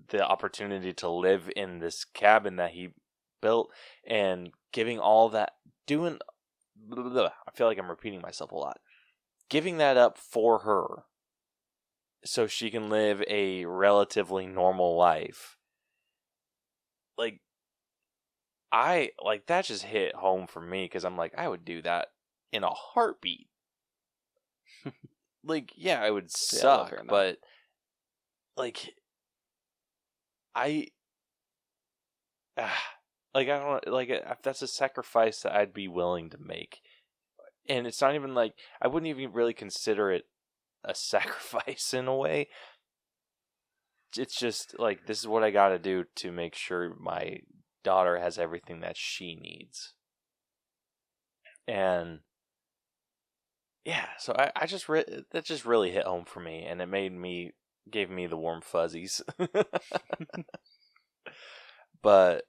the opportunity to live in this cabin that he built, and giving all that, doing I feel like I'm repeating myself a lot. Giving that up for her so she can live a relatively normal life. That just hit home for me, because I'm I would do that in a heartbeat. Yeah, it would suck, but I don't that's a sacrifice that I'd be willing to make. And it's not even I wouldn't even really consider it a sacrifice in a way. it's just like, this is what I got to do to make sure my daughter has everything that she needs. And yeah, so I just that just really hit home for me, and it gave me the warm fuzzies. But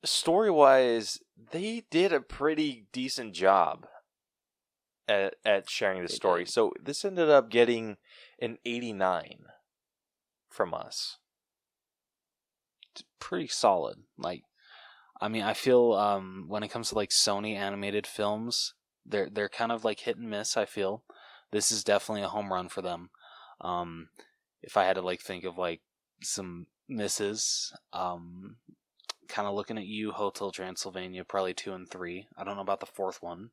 story-wise, they did a pretty decent job at sharing the story. So this ended up getting an 89 from us. It's pretty solid. Like, I mean, I feel when it comes to like Sony animated films, they're kind of like hit and miss. I feel this is definitely a home run for them. If I had to like think of like some misses, kind of looking at you, Hotel Transylvania, probably 2 and 3. I don't know about the fourth one.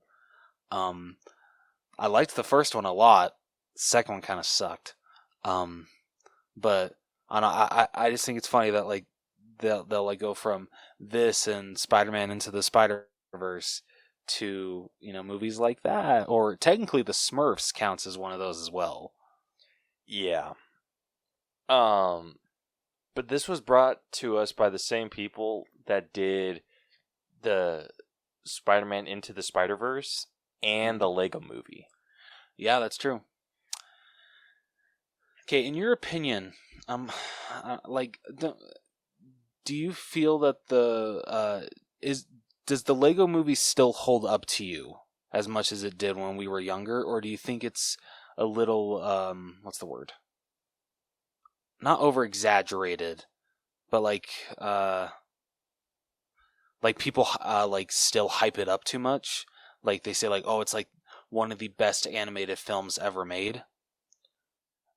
I liked the first one a lot. The second one kind of sucked. But I just think it's funny that like they'll like go from this and Spider-Man Into the Spider-Verse to, you know, movies like that, or technically the Smurfs counts as one of those as well. Yeah. But this was brought to us by the same people that did the Spider-Man Into the Spider-Verse and the Lego Movie. Yeah, that's true. Okay, in your opinion, like, do you feel that does the Lego Movie still hold up to you as much as it did when we were younger, or do you think it's a little what's the word? Not over exaggerated, but like people like still hype it up too much. Like they say like, oh, it's like one of the best animated films ever made.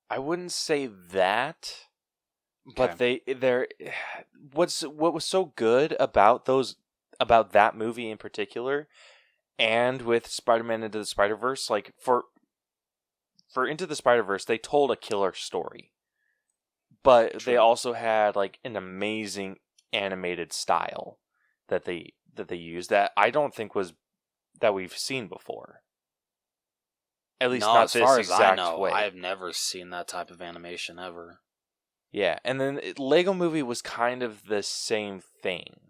I wouldn't say that, but they're what was so good about that movie in particular, and with Spider-Man Into the Spider-Verse, like for Into the Spider-Verse, they told a killer story. But True. They also had like an amazing animated style that they used that I don't think that we've seen before. At least not this exact way. I have never seen that type of animation ever. Yeah, and then Lego Movie was kind of the same thing.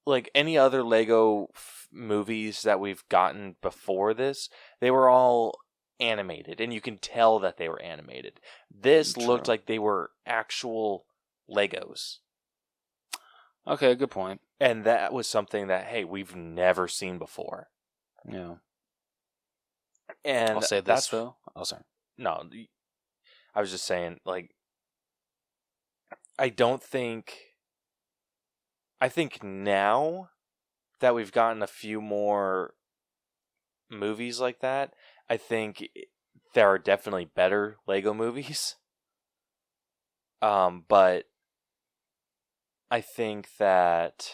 Like any other Lego movies that we've gotten before this, they were all animated, and you can tell that they were animated. This True. Looked like they were actual Legos. Okay, good point. And that was something that, hey, we've never seen before. Yeah. And I'll say this though. Oh, sorry. No, I was just saying, like, I think now that we've gotten a few more movies like that, I think there are definitely better Lego movies. But I think that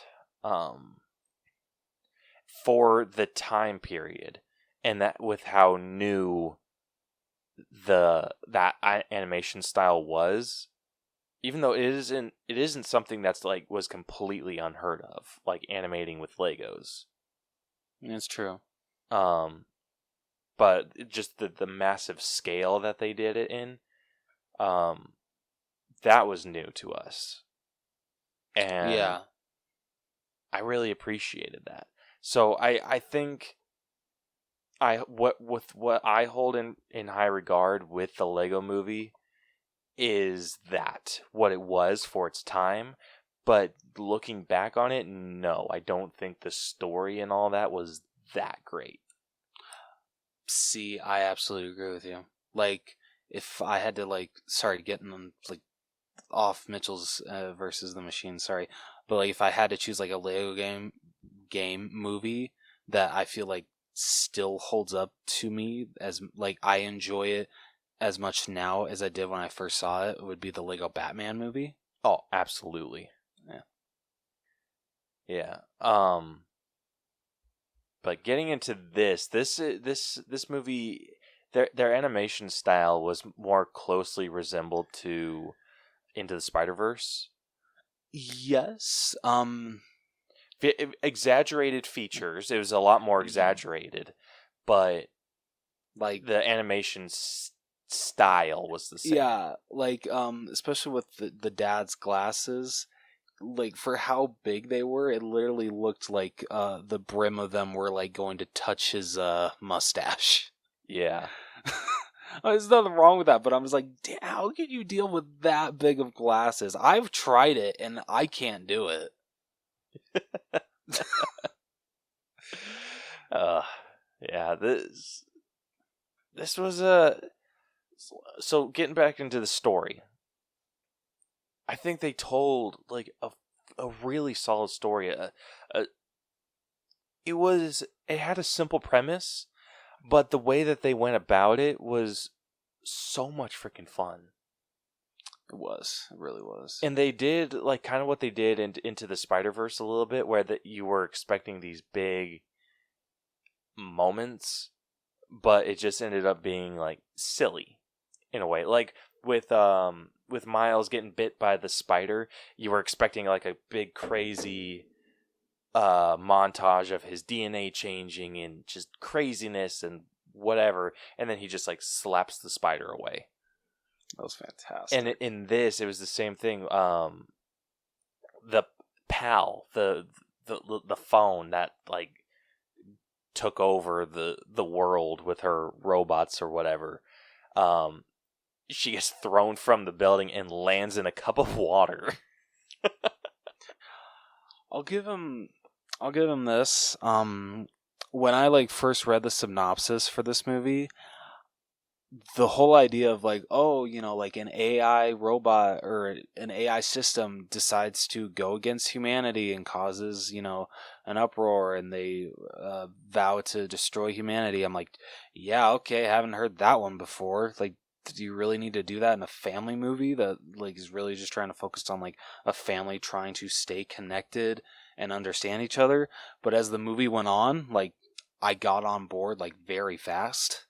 for the time period, and that with how new that animation style was, even though it isn't something that's like was completely unheard of, like animating with Legos. It's true. But just the massive scale that they did it in, that was new to us. And yeah, I really appreciated that. So I think what I hold in high regard with the Lego Movie is that what it was for its time. But looking back on it, no, I don't think the story and all that was that great. See, I absolutely agree with you. Like, if I had to, like, getting them, like, off Mitchell's versus the Machine, sorry. But, like, if I had to choose, like, a Lego game movie that I feel like still holds up to me, as, like, I enjoy it as much now as I did when I first saw it, would be the Lego Batman movie. Oh, absolutely. Yeah. But getting into this movie, their animation style was more closely resembled to Into the Spider-Verse. Yes. Exaggerated features. It was a lot more exaggerated, but like the animation style was the same. Yeah, like especially with the dad's glasses, like for how big they were, it literally looked like the brim of them were like going to touch his mustache. Yeah. There's nothing wrong with that, but I was like, damn, how can you deal with that big of glasses? I've tried it and I can't do it. Yeah, this was so getting back into the story. I think they told like a really solid story. It had a simple premise, but the way that they went about it was so much freaking fun. It really was. And they did like kind of what they did into the Spider-Verse a little bit, where that you were expecting these big moments, but it just ended up being like silly in a way. Like with Miles getting bit by the spider, you were expecting like a big crazy montage of his DNA changing and just craziness and whatever, and then he just like slaps the spider away. That was fantastic. And in this, it was the same thing. The pal, the phone that like took over the world with her robots or whatever. She gets thrown from the building and lands in a cup of water. I'll give him this. When I like first read the synopsis for this movie, the whole idea of like, oh, you know, like an AI robot or an AI system decides to go against humanity and causes, you know, an uproar, and they vow to destroy humanity. I'm like, yeah, okay, haven't heard that one before. Like, do you really need to do that in a family movie that like is really just trying to focus on like a family trying to stay connected and understand each other? But as the movie went on, like I got on board like very fast.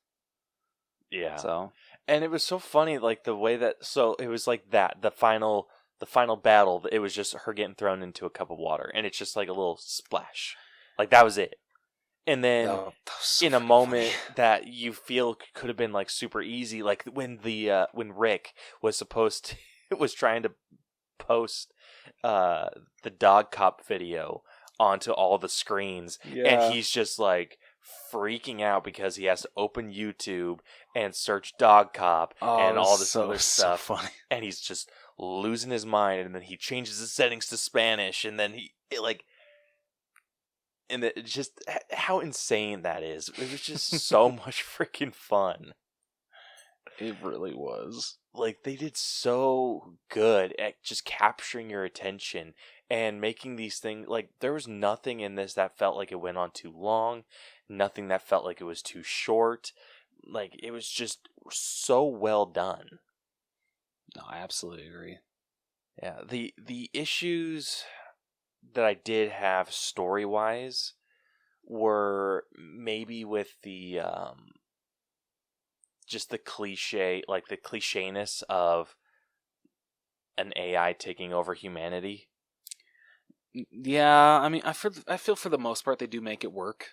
Yeah. So, and it was so funny, like the way that, so it was like that, the final battle, it was just her getting thrown into a cup of water, and it's just like a little splash. Like that was it. And then that was so in a moment funny. that you feel could have been like super easy, like when when Rick was was trying to post the dog cop video onto all the screens, and he's just like freaking out because he has to open YouTube and search dog cop and all this other stuff, so funny. and he's just losing his mind, and then he changes the settings to Spanish, and then just how insane that is. It was just so much freaking fun. It really was. Like, they did so good at just capturing your attention and making these things, like, there was nothing in this that felt like it went on too long, nothing that felt like it was too short. Like, it was just so well done. No, I absolutely agree. Yeah, the issues that I did have story-wise were maybe with the just the cliche, like the clichéness of an AI taking over humanity. Yeah, I mean, I feel for the most part they do make it work.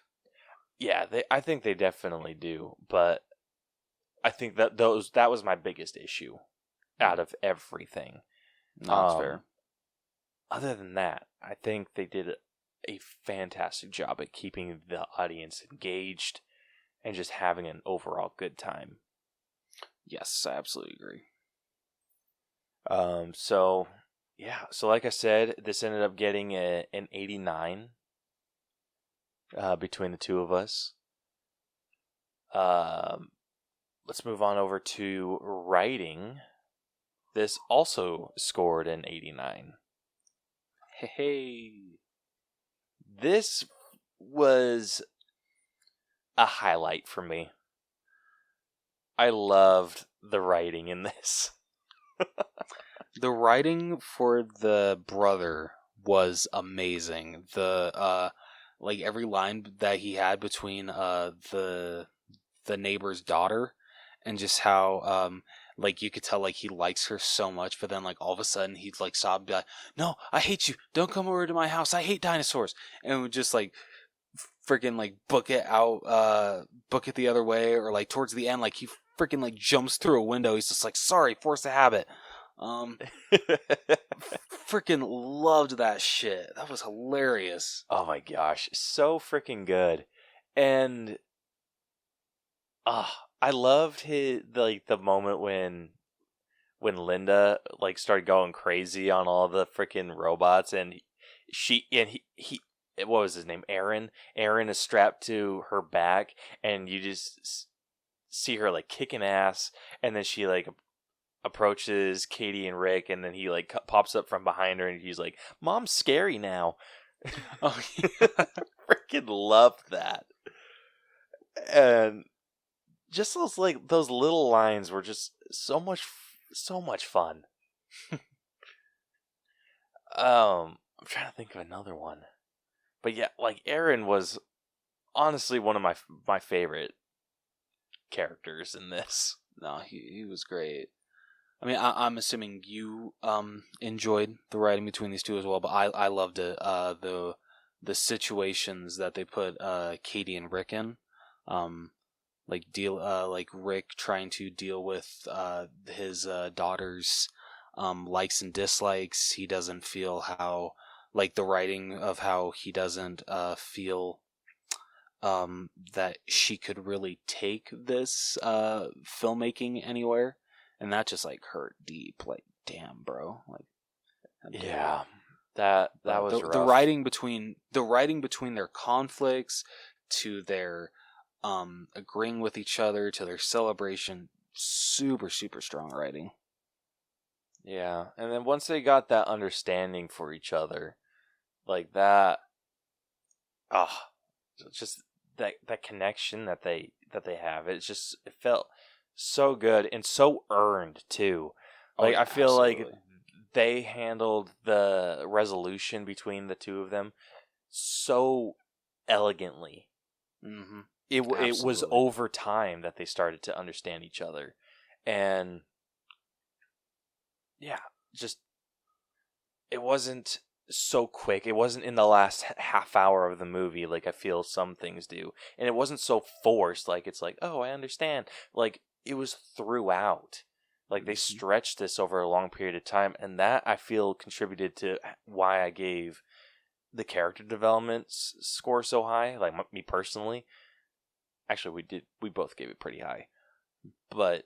Yeah, I think they definitely do, but I think that was my biggest issue out of everything. No, that's fair. Other than that, I think they did a fantastic job at keeping the audience engaged and just having an overall good time. Yes, I absolutely agree. So like I said, this ended up getting an 89 between the two of us. Let's move on over to writing. This also scored an 89. Hey. This was a highlight for me. I loved the writing in this. The writing for the brother was amazing. The like every line that he had between the neighbor's daughter, and just how like you could tell like he likes her so much, but then like all of a sudden he'd like sob, be like, "No, I hate you. Don't come over to my house. I hate dinosaurs." And would just like freaking like book it the other way, or like towards the end like he freaking like jumps through a window. He's just like, sorry, force of habit. Freaking loved that shit. That was hilarious. Oh my gosh, so freaking good. And I loved the moment when Linda like started going crazy on all the freaking robots, and he what was his name? Aaron is strapped to her back, and you just see her like kicking ass, and then she like approaches Katie and Rick, and then he like pops up from behind her, and he's like, "Mom's scary now." Oh, yeah. Freaking loved that. And just those little lines were just so much fun. I'm trying to think of another one, but yeah, like Aaron was honestly one of my favorite characters in this. No, he was great. I mean, I'm assuming you enjoyed the writing between these two as well, but I loved it. The situations that they put Katie and Rick in, like Rick trying to deal with his daughter's likes and dislikes. He doesn't feel how, like the writing of how he doesn't feel that she could really take this filmmaking anywhere, and that just like hurt deep. Like, damn, bro. Like, yeah, that was the rough. writing between their conflicts to their agreeing with each other to their celebration, super strong writing. Yeah, and then once they got that understanding for each other, like that, just that connection that they have, it felt so good and so earned too. Like, I feel absolutely. like they handled the resolution between the two of them so elegantly. Mm-hmm. It was over time that they started to understand each other, and yeah, just it wasn't so quick. It wasn't in the last half hour of the movie like I feel some things do, and it wasn't so forced. Like, it's like, oh, I understand. Like, it was throughout. Like, they stretched this over a long period of time, and that I feel contributed to why I gave the character development score so high. Like, me personally, actually, we both gave it pretty high, but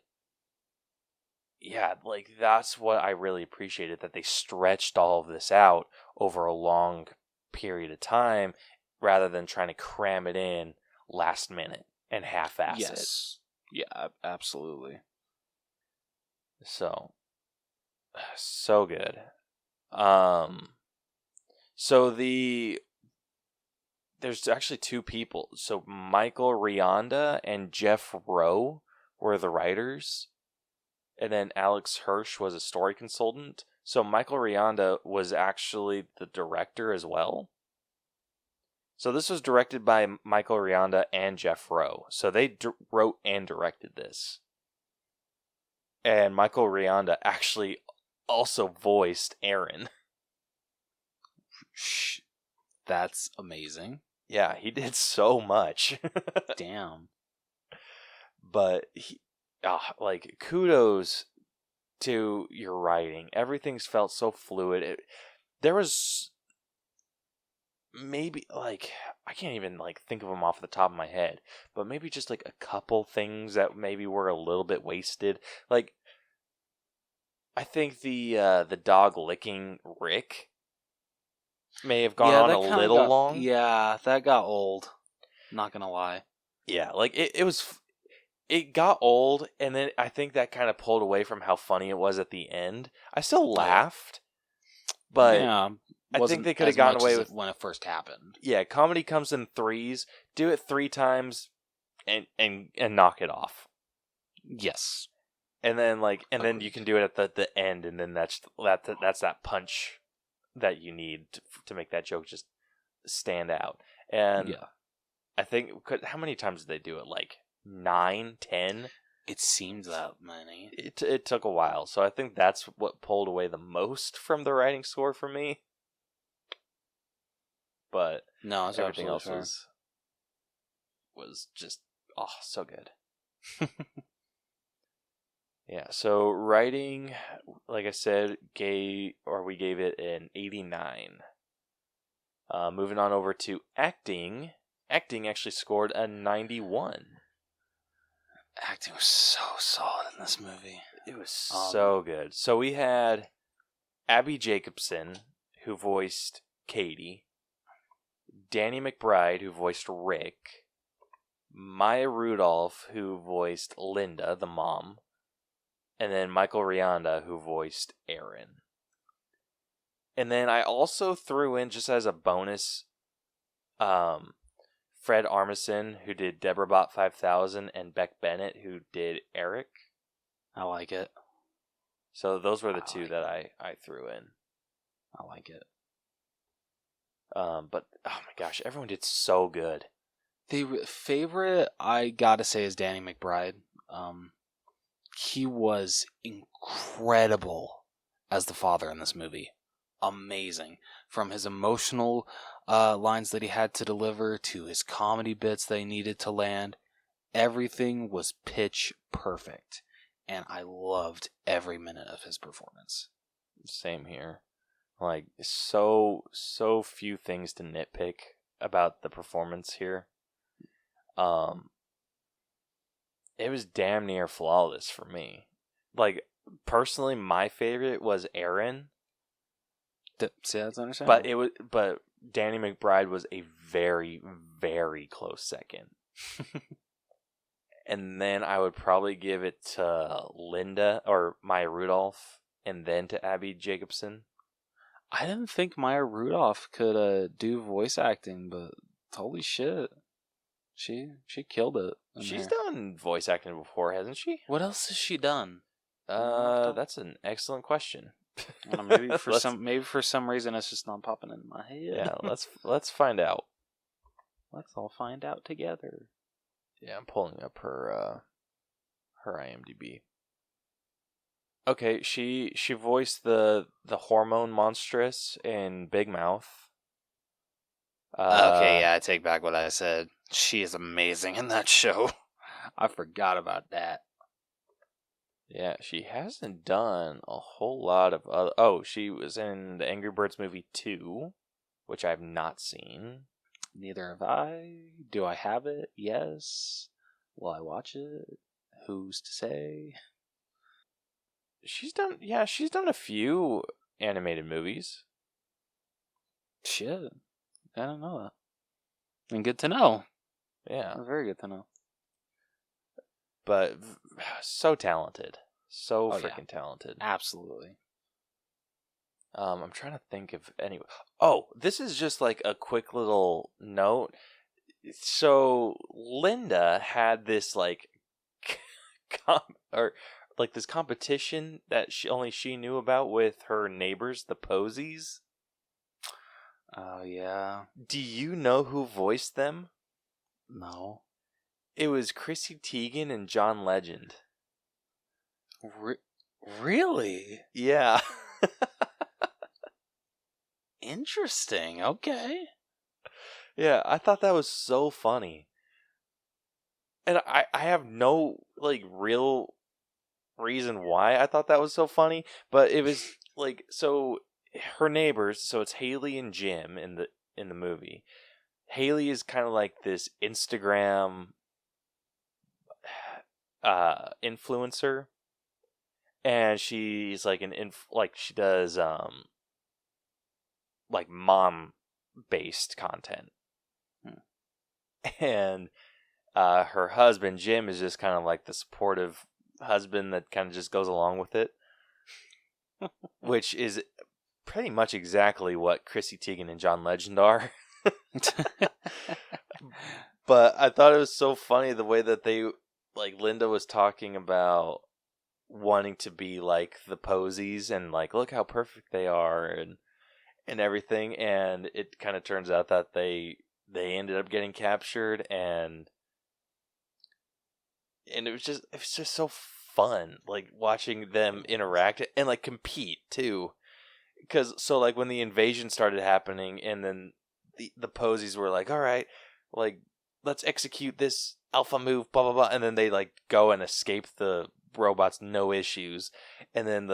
yeah, like, that's what I really appreciated, that they stretched all of this out over a long period of time rather than trying to cram it in last minute and half-ass it. Yeah, absolutely. So good. So there's actually two people. So Michael Rianda and Jeff Rowe were the writers, and then Alex Hirsch was a story consultant. So Michael Rianda was actually the director as well. So this was directed by Michael Rianda and Jeff Rowe. So they wrote and directed this. And Michael Rianda actually also voiced Aaron. That's amazing. Yeah, he did so much. Damn. But kudos to your writing. Everything's felt so fluid. There was maybe, like, I can't even like think of them off the top of my head, but maybe just like a couple things that maybe were a little bit wasted. Like, I think the dog licking Rick may have gone on a little long. Yeah, that got old. Not gonna lie. Yeah, like it got old, and then I think that kind of pulled away from how funny it was at the end. I still laughed, but yeah, I think they could have gotten away with when it first happened. Yeah, comedy comes in threes. Do it 3 times, and knock it off. Yes, and then then you can do it at the end, and then that's that punch that you need to make that joke just stand out. And yeah, I think how many times did they do it? Like 9, 10? It seemed that many. It took a while, so I think that's what pulled away the most from the writing score for me. But no, everything else was just so good. Yeah, so writing, like I said, we gave it an 89. Moving on over to acting. Acting actually scored a 91. Acting was so solid in this movie. It was so good. So we had Abby Jacobson, who voiced Katie, Danny McBride, who voiced Rick, Maya Rudolph, who voiced Linda, the mom, and then Michael Rianda, who voiced Aaron. And then I also threw in, just as a bonus, Fred Armisen, who did Deborah Bot 5000, and Beck Bennett, who did Eric. I like it. So those were the two that I threw in. I like it. But, oh my gosh, everyone did so good. The favorite, I gotta say, is Danny McBride. He was incredible as the father in this movie. Amazing. From his emotional lines that he had to deliver to his comedy bits that he needed to land, everything was pitch perfect. And I loved every minute of his performance. Same here. Like, so few things to nitpick about the performance here. It was damn near flawless for me. Like, personally, my favorite was Aaron. See, that's understandable. But Danny McBride was a very, very close second. And then I would probably give it to Linda or Maya Rudolph, and then to Abby Jacobson. I didn't think Maya Rudolph could do voice acting, but holy shit, she killed it. She's done voice acting before, hasn't she? What else has she done? That's an excellent question. Maybe for some reason it's just not popping in my head. Yeah, let's find out. Let's all find out together. Yeah, I'm pulling up her IMDb. Okay, she voiced the hormone monstress in Big Mouth. Okay, yeah, I take back what I said. She is amazing in that show. I forgot about that. Yeah, she hasn't done a whole lot of other... Oh, she was in the Angry Birds movie 2, which I've not seen. Neither have I. Do I have it? Yes. Will I watch it? Who's to say? She's done a few animated movies. Shit. I don't know that. And good to know. Yeah. Very good to know. But so talented. So freaking talented. Absolutely. I'm trying to think of any... Oh, this is just like a quick little note. So Linda had this like this competition that she knew about with her neighbors, the Posies. Oh, yeah. Do you know who voiced them? No. It was Chrissy Teigen and John Legend. Really? Yeah. Interesting. Okay. Yeah, I thought that was so funny. And I have no real reason why I thought that was so funny, but it was so her neighbors, so it's Haley and Jim in the movie. Haley is kind of like this Instagram influencer, and she's like she does mom based content. And her husband Jim is just kind of like the supportive husband that kind of just goes along with it, which is pretty much exactly what Chrissy Teigen and John Legend are. But I thought it was so funny the way that they Linda was talking about wanting to be like the Posies and look how perfect they are and everything, and it kind of turns out that they ended up getting captured, and it was just so fun watching them interact and compete too, because when the invasion started happening and then the Posies were like, all right, let's execute this alpha move, blah blah blah, and then they like go and escape the robots, no issues, and then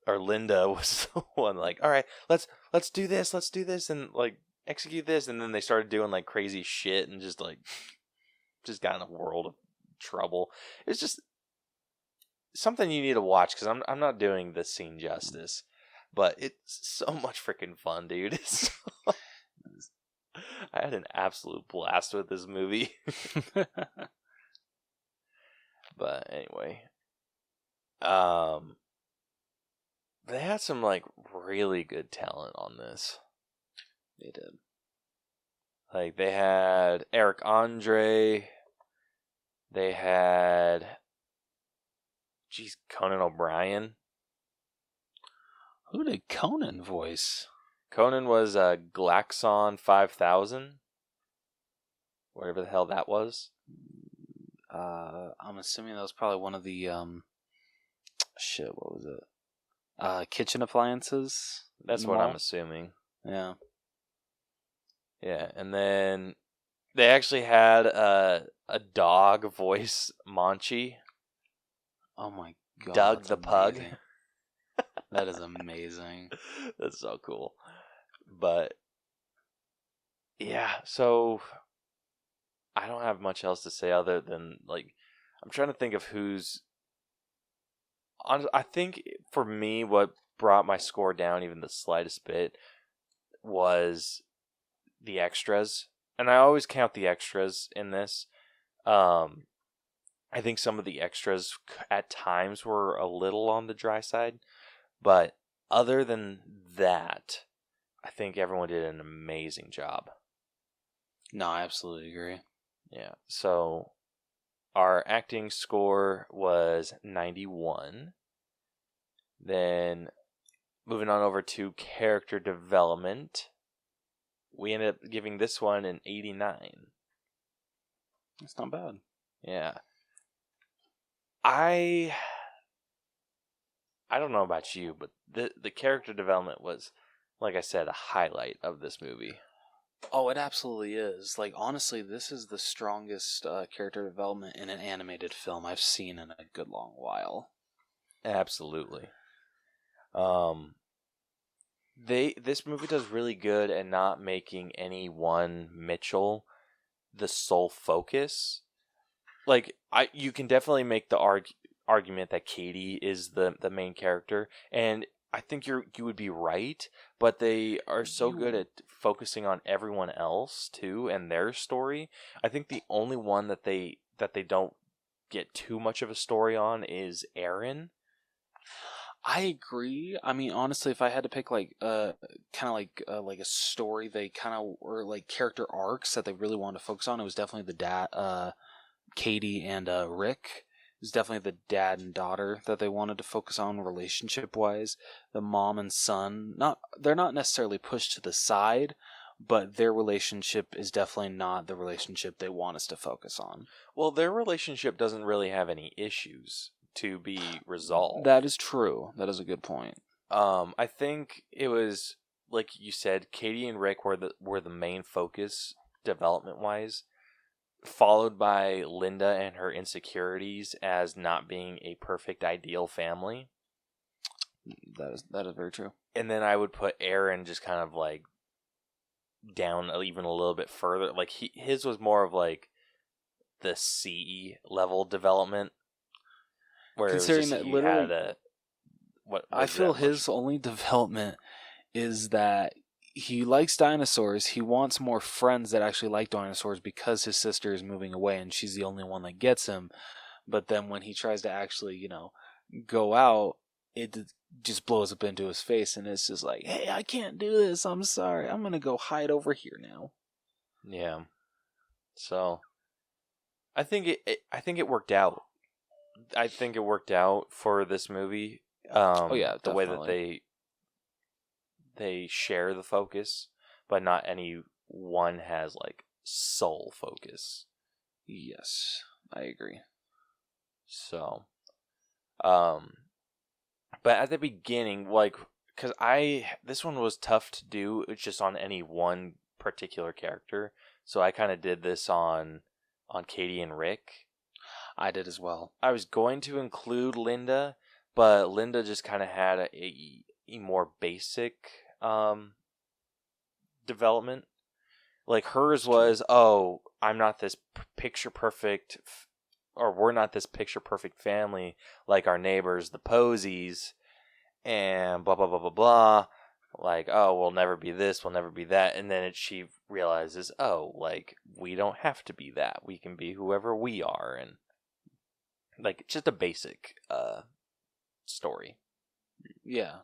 Linda was the one like, all right, let's do this, and like execute this, and then they started doing like crazy shit and just got in a world of trouble. It's just something you need to watch because I'm not doing this scene justice, but it's so much freaking fun, dude. I had an absolute blast with this movie. But anyway, they had some like really good talent on this. They did. Like they had Eric Andre. They had, Conan O'Brien. Who did Conan voice? Conan was Glaxon 5000. Whatever the hell that was. I'm assuming that was probably one of the what was it? Kitchen appliances. That's what I'm assuming. Yeah. Yeah, and then they actually had a dog voice Monchi. Oh my god. Doug the pug. That is amazing. That's so cool. But yeah, so I don't have much else to say other than like I'm trying to think of who's. I think for me, what brought my score down even the slightest bit was the extras, and I always count the extras in this. I think some of the extras at times were a little on the dry side, but other than that, I think everyone did an amazing job. No, I absolutely agree. Yeah, so our acting score was 91. Then moving on over to character development, we ended up giving this one an 89. That's not bad. Yeah. I don't know about you, but the character development was, like I said, a highlight of this movie. Oh, it absolutely is. Like, honestly, this is the strongest character development in an animated film I've seen in a good long while. Absolutely. This movie does really good at not making any one Mitchell the sole focus. Like, you can definitely make the argument that Katie is the main character, and I think you would be right, but they are so good at focusing on everyone else too and their story. I think the only one that they don't get too much of a story on is Aaron. I agree. I mean, honestly, if I had to pick like kind of like a story, they kind of were like character arcs that they really wanted to focus on. It was definitely the dad, Katie and Rick. It was definitely the dad and daughter that they wanted to focus on relationship wise. The mom and son, they're not necessarily pushed to the side, but their relationship is definitely not the relationship they want us to focus on. Well, their relationship doesn't really have any issues to be resolved. That is true. That is a good point. I think it was, like you said, Katie and Rick were the main focus development wise, followed by Linda and her insecurities as not being a perfect ideal family. That is very true. And then I would put Aaron just kind of like down even a little bit further. Like his was more of like the C level development. Where considering that literally, I feel his only development is that he likes dinosaurs. He wants more friends that actually like dinosaurs because his sister is moving away and she's the only one that gets him. But then when he tries to actually, go out, it just blows up into his face and it's just like, hey, I can't do this. I'm sorry. I'm going to go hide over here now. Yeah. So I think it worked out. I think it worked out for this movie. Oh yeah, the way that they share the focus, but not any one has like sole focus. Yes, I agree. So, but at the beginning, like, because this one was tough to do. It's just on any one particular character. So I kind of did this on on Katie and Rick. I did as well. I was going to include Linda, but Linda just kind of had a more basic development. Like hers was, oh, I'm not this picture perfect, or we're not this picture perfect family like our neighbors, the Posies, and blah blah blah blah blah. Like, oh, we'll never be this, we'll never be that, and then she realizes, oh, like we don't have to be that. We can be whoever we are, and like just a basic story. Yeah.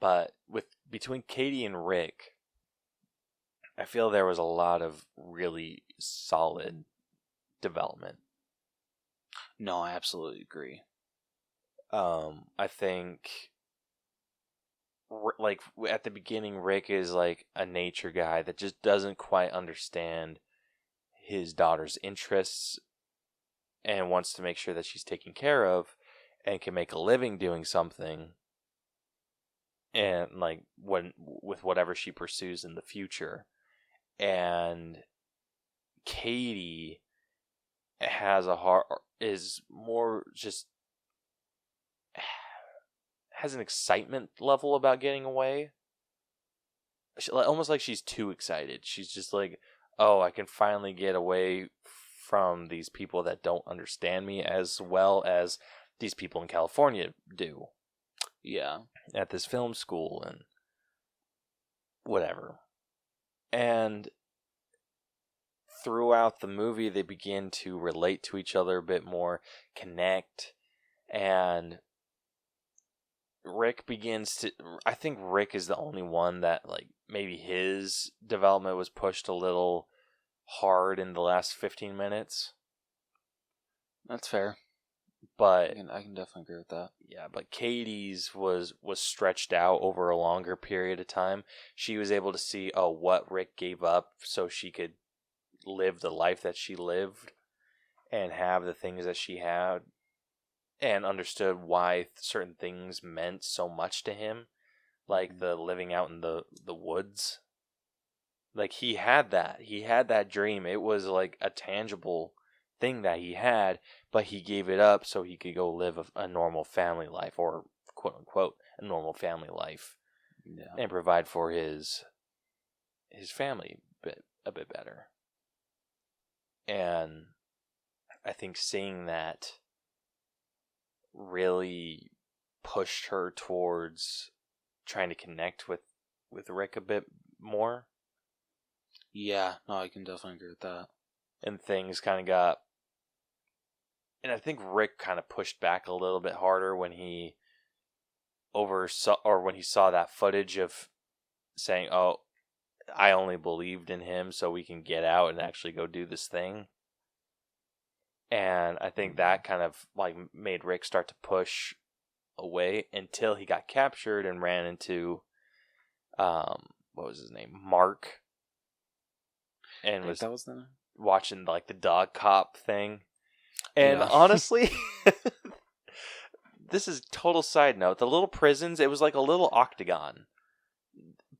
But between Katie and Rick, I feel there was a lot of really solid development. No, I absolutely agree. I think, like, at the beginning, Rick is like a nature guy that just doesn't quite understand his daughter's interests and wants to make sure that she's taken care of and can make a living doing something, and like with whatever she pursues in the future. And Katie is more just has an excitement level about getting away. Almost like she's too excited. She's just like, oh, I can finally get away from these people that don't understand me as well as these people in California do. Yeah. At this film school and whatever. And throughout the movie, they begin to relate to each other a bit more, connect, and Rick begins to... I think Rick is the only one that, like, maybe his development was pushed a little hard in the last 15 minutes. That's fair. But I can definitely agree with that. Yeah, but Katie's was stretched out over a longer period of time. She was able to see, oh, what Rick gave up so she could live the life that she lived and have the things that she had, and understood why certain things meant so much to him, like the living out in the woods. Like he had that dream. It was like a tangible thing that he had, but he gave it up so he could go live a normal family life, or quote unquote a normal family life, and provide for his family a bit better. And I think seeing that really pushed her towards trying to connect with Rick a bit more. Yeah, no, I can definitely agree with that. And things kind of got... And I think Rick kind of pushed back a little bit harder when he saw that footage of saying, oh, I only believed in him so we can get out and actually go do this thing. And I think that kind of like made Rick start to push away until he got captured and ran into what was his name? Mark. And that was the name? Watching like the dog cop thing. And honestly, this is total side note. The little prisons, it was like a little octagon.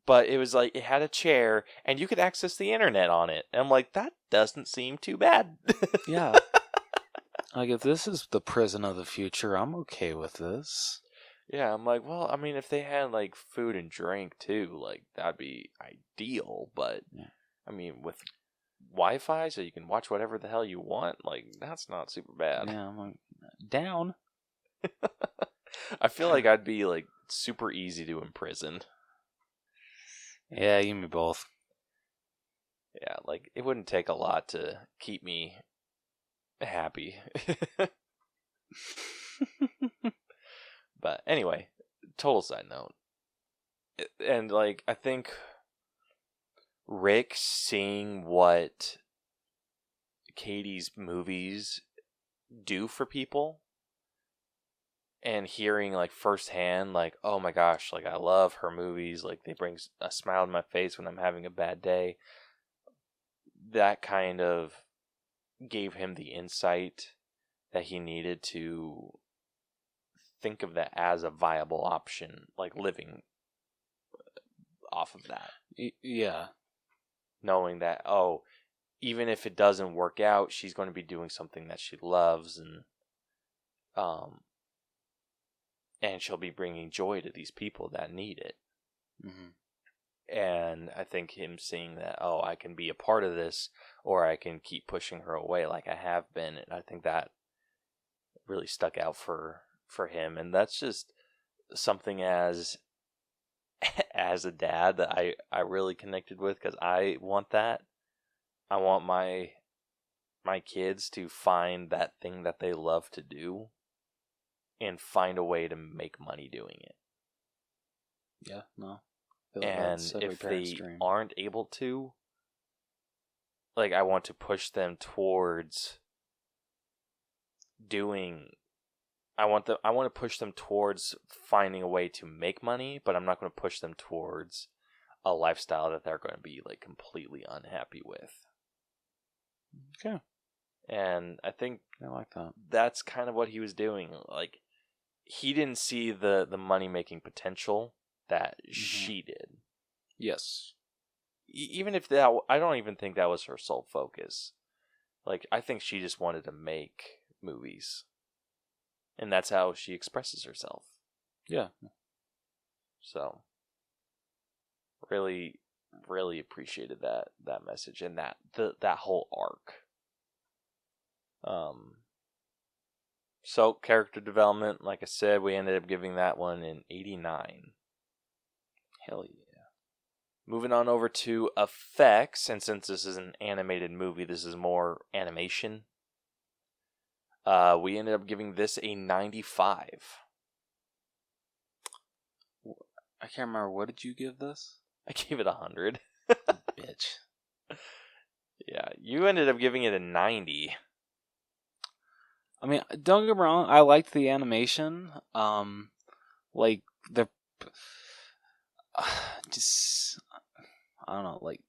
But it was like, it had a chair, and you could access the internet on it. And I'm like, that doesn't seem too bad. Yeah. Like, if this is the prison of the future, I'm okay with this. Yeah, I'm like, well, I mean, if they had, like, food and drink, too, like, that'd be ideal. But, I mean, with Wi-Fi, so you can watch whatever the hell you want, like, that's not super bad. Yeah, I'm like, down. I feel like I'd be, like, super easy to imprison. Yeah, you and me both. Yeah, like, it wouldn't take a lot to keep me happy. But anyway, total side note. And, like, I think Rick seeing what Katie's movies do for people and hearing, like, firsthand, like, oh my gosh, like, I love her movies, like, they bring a smile to my face when I'm having a bad day. That kind of gave him the insight that he needed to think of that as a viable option, like, living off of that. Yeah. Knowing that, oh, even if it doesn't work out, she's going to be doing something that she loves, and she'll be bringing joy to these people that need it. Mm-hmm. And I think him seeing that, oh, I can be a part of this, or I can keep pushing her away like I have been, and I think that really stuck out for him. And that's just something as a dad that I really connected with, because I want that. I want my kids to find that thing that they love to do and find a way to make money doing it. Yeah, no. And if they aren't able to, like, I want to push them towards doing. I want to push them towards finding a way to make money, but I'm not going to push them towards a lifestyle that they're going to be like completely unhappy with. Okay. And I think I like that. That's kind of what he was doing. Like, he didn't see the money making potential that she did. Yes. Even if that, I don't even think that was her sole focus. Like, I think she just wanted to make movies. And that's how she expresses herself. Yeah. So, really, really appreciated that message and that whole arc. So character development, like I said, we ended up giving that one an 89. Hell yeah. Moving on over to effects, and since this is an animated movie, this is more animation. We ended up giving this a 95. I can't remember. What did you give this? I gave it 100. Bitch. Yeah, you ended up giving it a 90. I mean, don't get me wrong. I liked the animation. Like the, just I don't know. Like,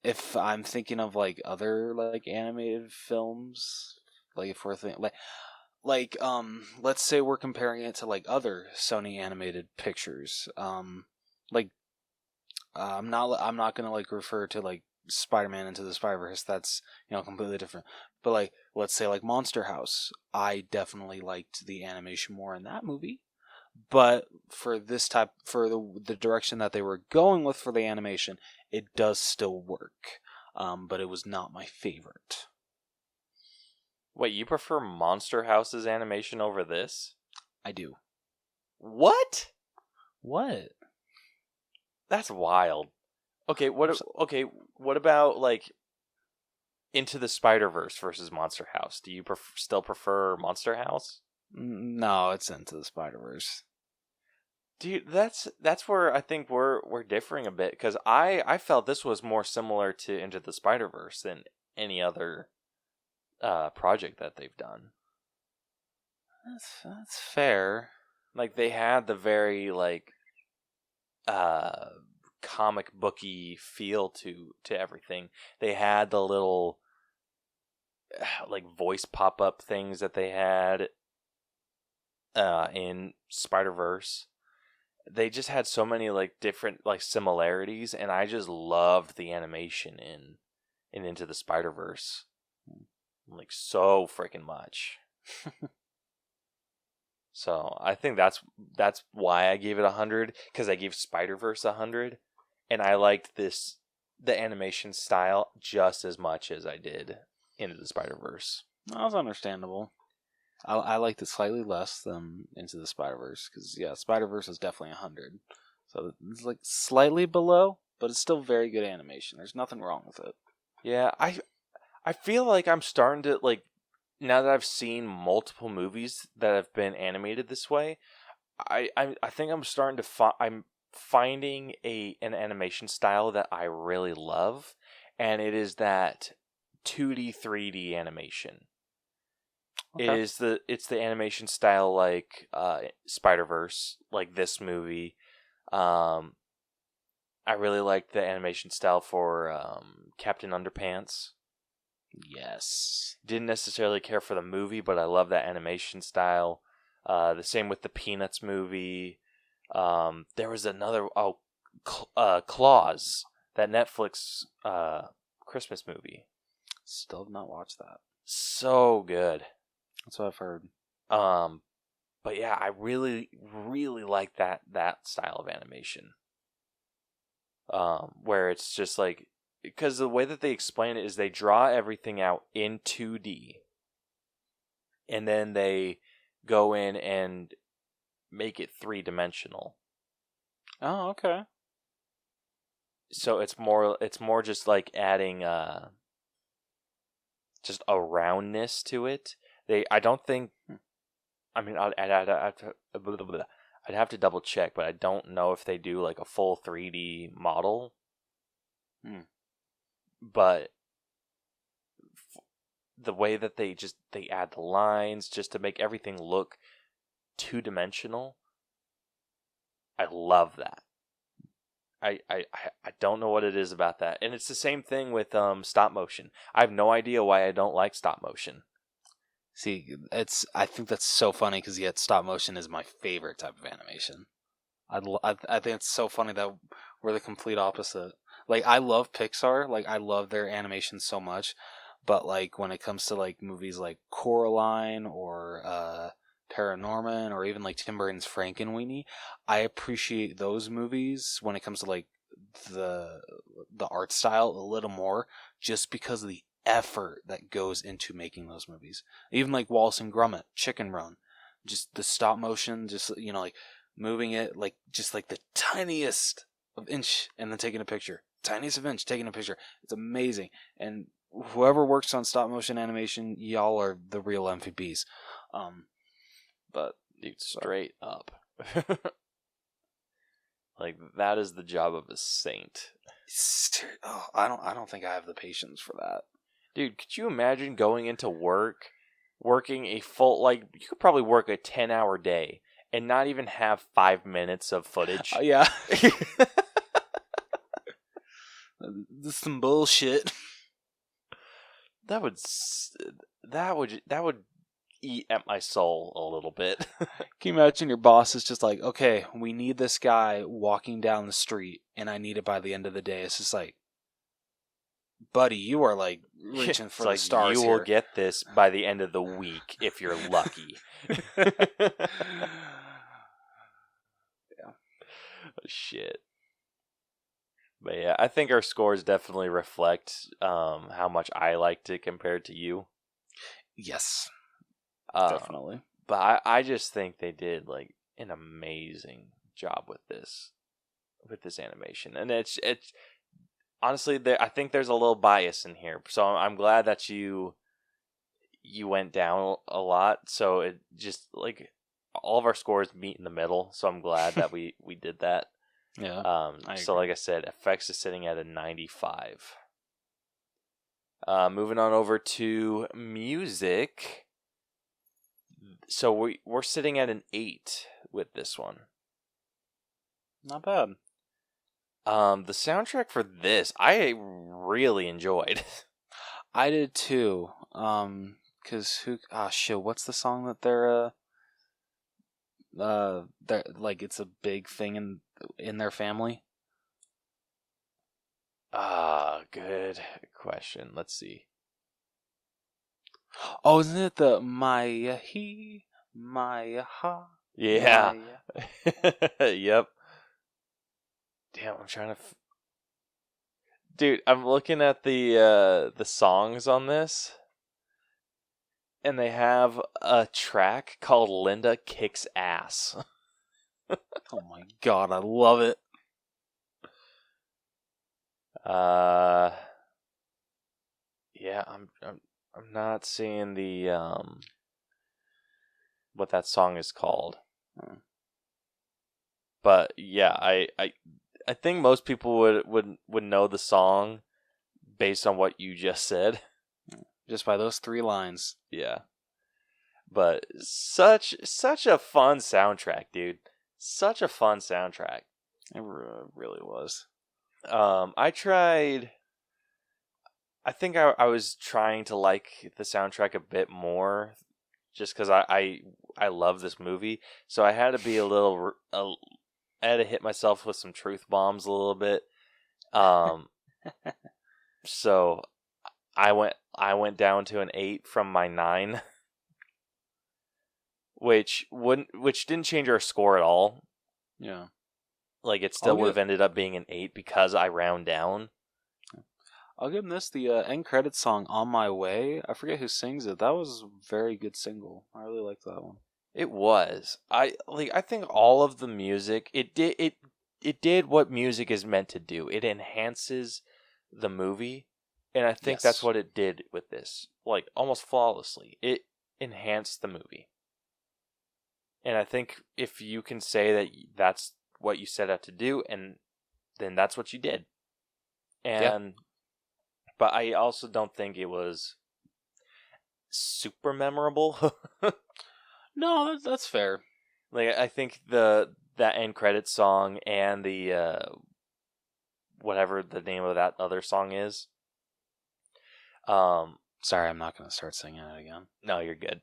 if I'm thinking of like other like animated films, like if we're thinking like let's say we're comparing it to like other Sony animated pictures. Like I'm not gonna like refer to like Spider-Man Into the Spider-Verse. That's, you know, completely different. But like, let's say like Monster House, I definitely liked the animation more in that movie. But for this type, for the direction that they were going with for the animation, it does still work. But it was not my favorite. Wait, you prefer Monster House's animation over this? I do. What? What? That's wild. Okay, what about like Into the Spider-Verse versus Monster House? Do you still prefer Monster House? No, it's Into the Spider-Verse. Dude, that's where I think we're differing a bit, because I felt this was more similar to Into the Spider-Verse than any other project that they've done. That's fair. Like, they had the very like comic booky feel to everything. They had the little like voice pop-up things that they had in Spider-Verse. They just had so many like different like similarities, and I just loved the animation in Into the Spider-Verse like so freaking much. So I think that's why I gave it 100, because I gave Spider-Verse 100, and I liked the animation style just as much as I did Into the Spider-Verse. That was understandable. I liked it slightly less than Into the Spider-Verse, because yeah, Spider-Verse is definitely 100. So it's like slightly below, but it's still very good animation. There's nothing wrong with it. Yeah, I feel like I'm starting to, like, now that I've seen multiple movies that have been animated this way, I think I'm starting to I'm finding an animation style that I really love, and it is that 2D 3D animation. Okay. It's the animation style like Spider-Verse, like this movie. I really liked the animation style for Captain Underpants. Yes. Didn't necessarily care for the movie, but I love that animation style. The same with the Peanuts movie. There was another Claws, that Netflix Christmas movie. Still have not watched that. So good. That's what I've heard. But yeah, I really, really like that style of animation. Where it's just like, because the way that they explain it is they draw everything out in 2D, and then they go in and make it 3-dimensional. Oh, okay. So it's more just like adding just a roundness to it. I don't think. I mean, I'd have to double check, but I don't know if they do like a full 3D model. But the way that they add the lines just to make everything look 2-dimensional, I love that. I don't know what it is about that. And it's the same thing with stop motion. I have no idea why I don't like stop motion. See, I think that's so funny because yet stop motion is my favorite type of animation. I think it's so funny that we're the complete opposite. Like, I love Pixar. Like, I love their animation so much. But, like, when it comes to, like, movies like Coraline or Paranorman or even, like, Tim Burton's Frankenweenie, I appreciate those movies when it comes to, like, the art style a little more just because of the effort that goes into making those movies. Even, like, Wallace and Gromit, Chicken Run, just the stop motion, just, you know, like, moving it, like, just, like, the tiniest of inch and then taking a picture. Tiniest of inch, taking a picture. It's amazing. And whoever works on stop motion animation, y'all are the real MVPs. But dude, straight up. Like, that is the job of a saint. Oh, I don't think I have the patience for that. Dude, could you imagine going into work, working a full, like, you could probably work a 10-hour day and not even have 5 minutes of footage? Yeah. This is some bullshit. That would eat at my soul a little bit. Can you imagine your boss is just like, okay, we need this guy walking down the street, and I need it by the end of the day. It's just like, buddy, you are like reaching for the stars. You will get this by the end of the week if you're lucky. Yeah. Shit. But yeah, I think our scores definitely reflect how much I liked it compared to you. Yes, definitely. But I just think they did like an amazing job with this animation, and it's honestly I think there's a little bias in here, so I'm glad that you went down a lot. So it just like all of our scores meet in the middle. So I'm glad that we did that. Yeah. So like I said, effects is sitting at a 95. Moving on over to music. So we're sitting at an 8 with this one. Not bad. The soundtrack for this I really enjoyed. I did too. Cause shit, what's the song that they're like it's a big thing in their family? Good question. Let's see. Oh, isn't it the Maya he Maya ha? Yeah. Maya. Yep. Damn, I'm trying to. Dude, I'm looking at the songs on this, and they have a track called "Linda Kicks Ass." Oh my god, I love it. Yeah, I'm not seeing the what that song is called. But yeah, I think most people would know the song based on what you just said. Just by those 3 lines. Yeah. But such a fun soundtrack, dude. Such a fun soundtrack. It really was. I think I was trying to like the soundtrack a bit more, just because I love this movie. So I had to be I had to hit myself with some truth bombs a little bit. So I went down to an 8 from my 9, which didn't change our score at all. Yeah. Like, it still would have ended up being an 8 because I round down. I'll give them this. The end credits song "On My Way." I forget who sings it. That was a very good single. I really liked that one. It was. I think all of the music it did what music is meant to do. It enhances the movie, and I think that's what it did with this. Like, almost flawlessly. It enhanced the movie. And I think if you can say that that's what you set out to do, and then that's what you did. And but I also don't think it was super memorable. No, that's fair. Like, I think that end credits song and the whatever the name of that other song is. Sorry, I'm not going to start singing it again. No, you're good.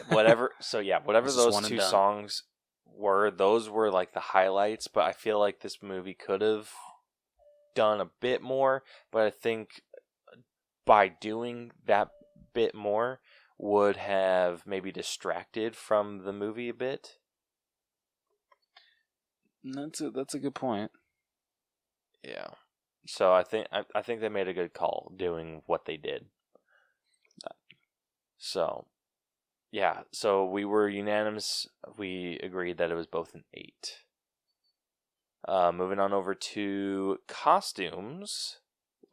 Whatever. So yeah, whatever those two songs were, those were like the highlights. But I feel like this movie could have done a bit more. But I think by doing that bit more would have maybe distracted from the movie a bit. That's a good point. Yeah. So I think they made a good call doing what they did. So, yeah. So we were unanimous. We agreed that it was both an 8. Moving on over to costumes.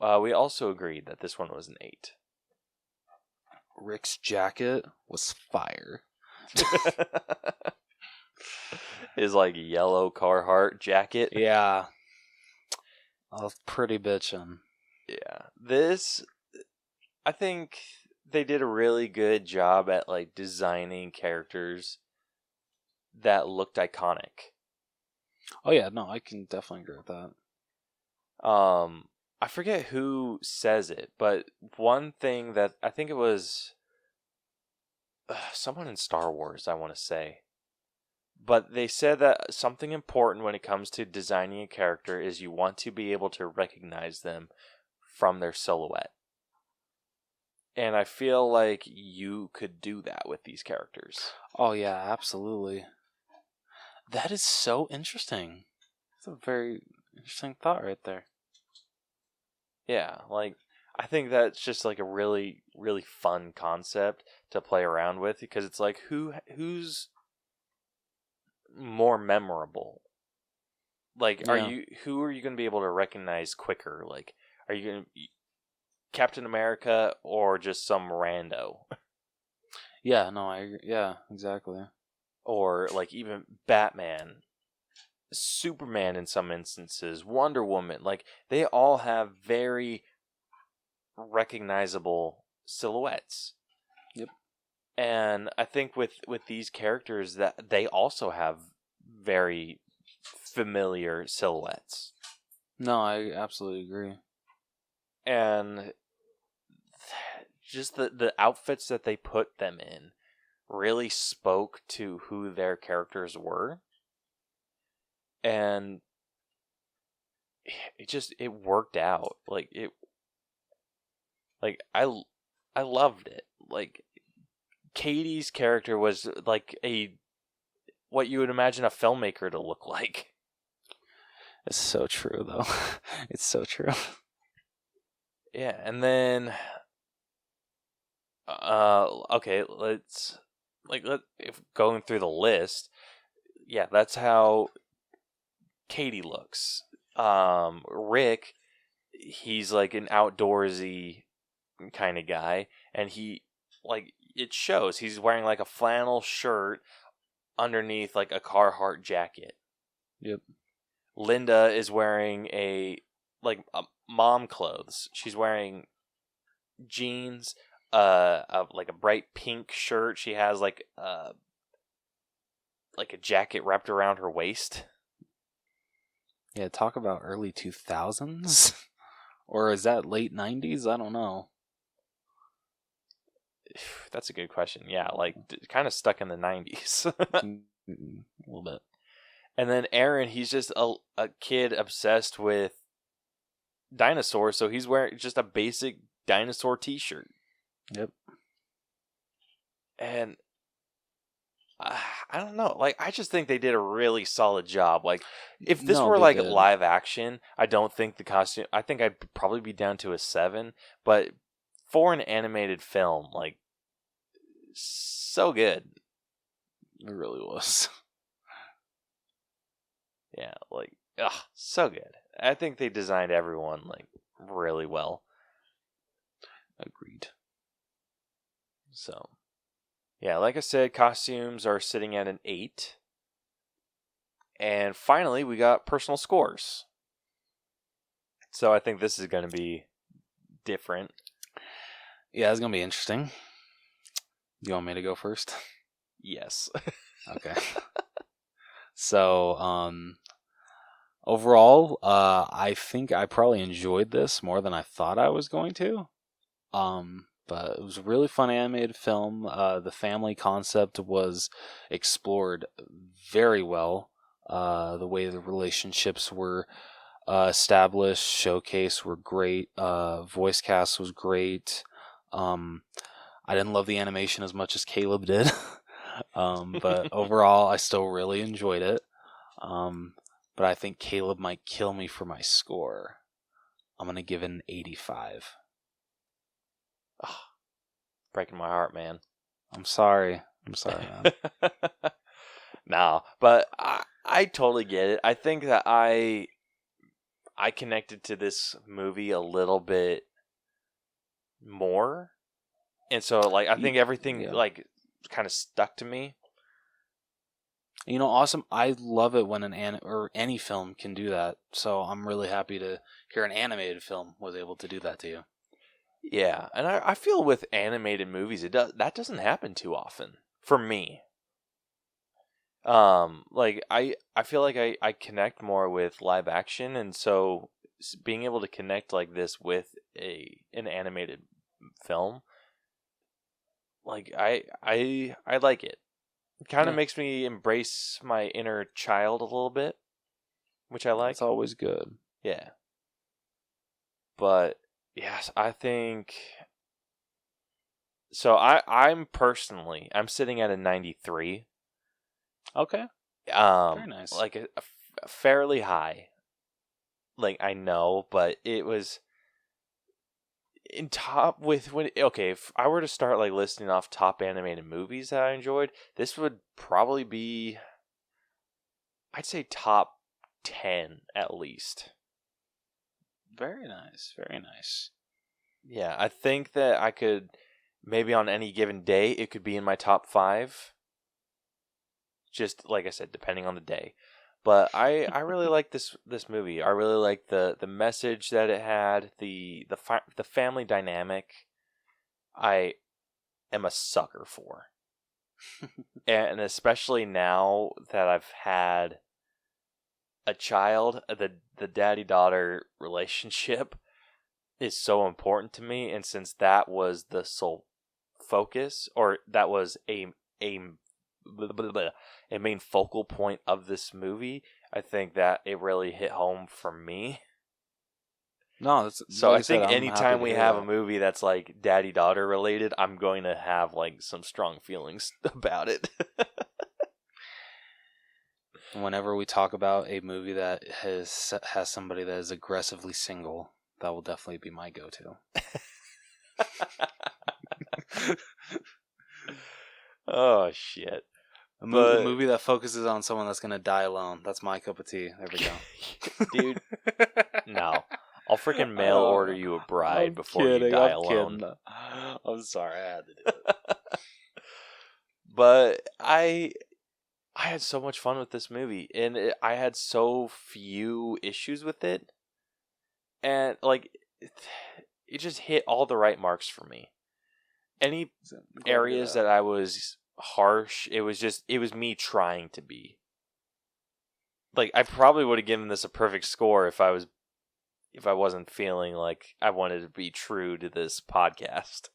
We also agreed that this one was an 8. Rick's jacket was fire. His like yellow Carhartt jacket. Yeah. I was pretty bitchin'. Yeah. This, I think they did a really good job at like designing characters that looked iconic. Oh yeah, no, I can definitely agree with that. I forget who says it, but one thing that I think it was someone in Star Wars, I want to say. But they said that something important when it comes to designing a character is you want to be able to recognize them from their silhouette. And I feel like you could do that with these characters. Oh yeah, absolutely. That is so interesting. That's a very interesting thought right there. Yeah, like, I think that's just like a really, really fun concept to play around with, because it's like, who's more memorable? Like, who are you going to be able to recognize quicker? Like, are you going to Captain America or just some rando? Yeah, no, I agree. Yeah, exactly. Or like even Batman, Superman in some instances, Wonder Woman, like they all have very recognizable silhouettes. Yep. And I think with these characters that they also have very familiar silhouettes. No, I absolutely agree. And just the outfits that they put them in really spoke to who their characters were. And it worked out. I loved it. Like, Katie's character was like what you would imagine a filmmaker to look like. It's so true, though. It's so true. Yeah, and then okay, if going through the list, yeah, that's how Katie looks. Rick, he's like an outdoorsy kind of guy, and it shows. He's wearing like a flannel shirt underneath like a Carhartt jacket. Yep. Linda is wearing a mom clothes. She's wearing jeans, like a bright pink shirt. She has like a jacket wrapped around her waist. Yeah, talk about early 2000s? Or is that late 90s? I don't know. That's a good question. Yeah, like kind of stuck in the 90s. A little bit. And then Aaron, he's just a kid obsessed with dinosaurs, so he's wearing just a basic dinosaur t-shirt. Yep. And I don't know. Like, I just think they did a really solid job. Like, if this were like live action, I don't think the costume. I think I'd probably be down to a 7. But for an animated film, like, so good. It really was. Yeah, like, so good. I think they designed everyone like really well. Agreed. So. Yeah, like I said, costumes are sitting at an 8. And finally, we got personal scores. So I think this is going to be different. Yeah, it's going to be interesting. You want me to go first? Yes. Okay. So, overall, I think I probably enjoyed this more than I thought I was going to. But it was a really fun animated film. The family concept was explored very well. The way the relationships were established, showcased were great. Voice cast was great. I didn't love the animation as much as Caleb did. But overall, I still really enjoyed it. But I think Caleb might kill me for my score. I'm going to give it an 85. Oh, breaking my heart, man. I'm sorry, man. No, but I totally get it. I think that I connected to this movie a little bit more, and so like I think everything like kind of stuck to me. You know, awesome. I love it when any film can do that. So I'm really happy to hear an animated film was able to do that to you. Yeah, and I feel with animated movies, that doesn't happen too often for me. Like I feel like I connect more with live action, and so being able to connect like this with an animated film, like I like it. It kind of makes me embrace my inner child a little bit, which I like. It's always good. Yeah. But yes, I think so. I'm sitting at a 93. Okay. Very nice. Like a fairly high. Like I know, but it was in top if I were to start like listing off top animated movies that I enjoyed, this would probably be, I'd say, top 10 at least. Very nice. Very nice. Yeah, I think that I could maybe on any given day it could be in my top 5. Just like I said, depending on the day. But I really like this movie. I really like the message that it had, the family dynamic. I am a sucker for, and especially now that I've had a child, the daddy-daughter relationship is so important to me. And since that was the sole focus, or that was a main focal point of this movie, I think that it really hit home for me. No, that's so. Like I think said, anytime we have a movie that's like daddy-daughter related, I'm going to have like some strong feelings about it. Whenever we talk about a movie that has somebody that is aggressively single, that will definitely be my go-to. Oh shit. A movie that focuses on someone that's going to die alone. That's my cup of tea. There we go. Dude, no. I'll freaking mail order you a bride before you die alone. I'm sorry, I had to do it. But I had so much fun with this movie, and I had so few issues with it. And like it just hit all the right marks for me. Any areas that I was harsh, it was me trying to be. Like I probably would have given this a perfect score if I wasn't feeling like I wanted to be true to this podcast.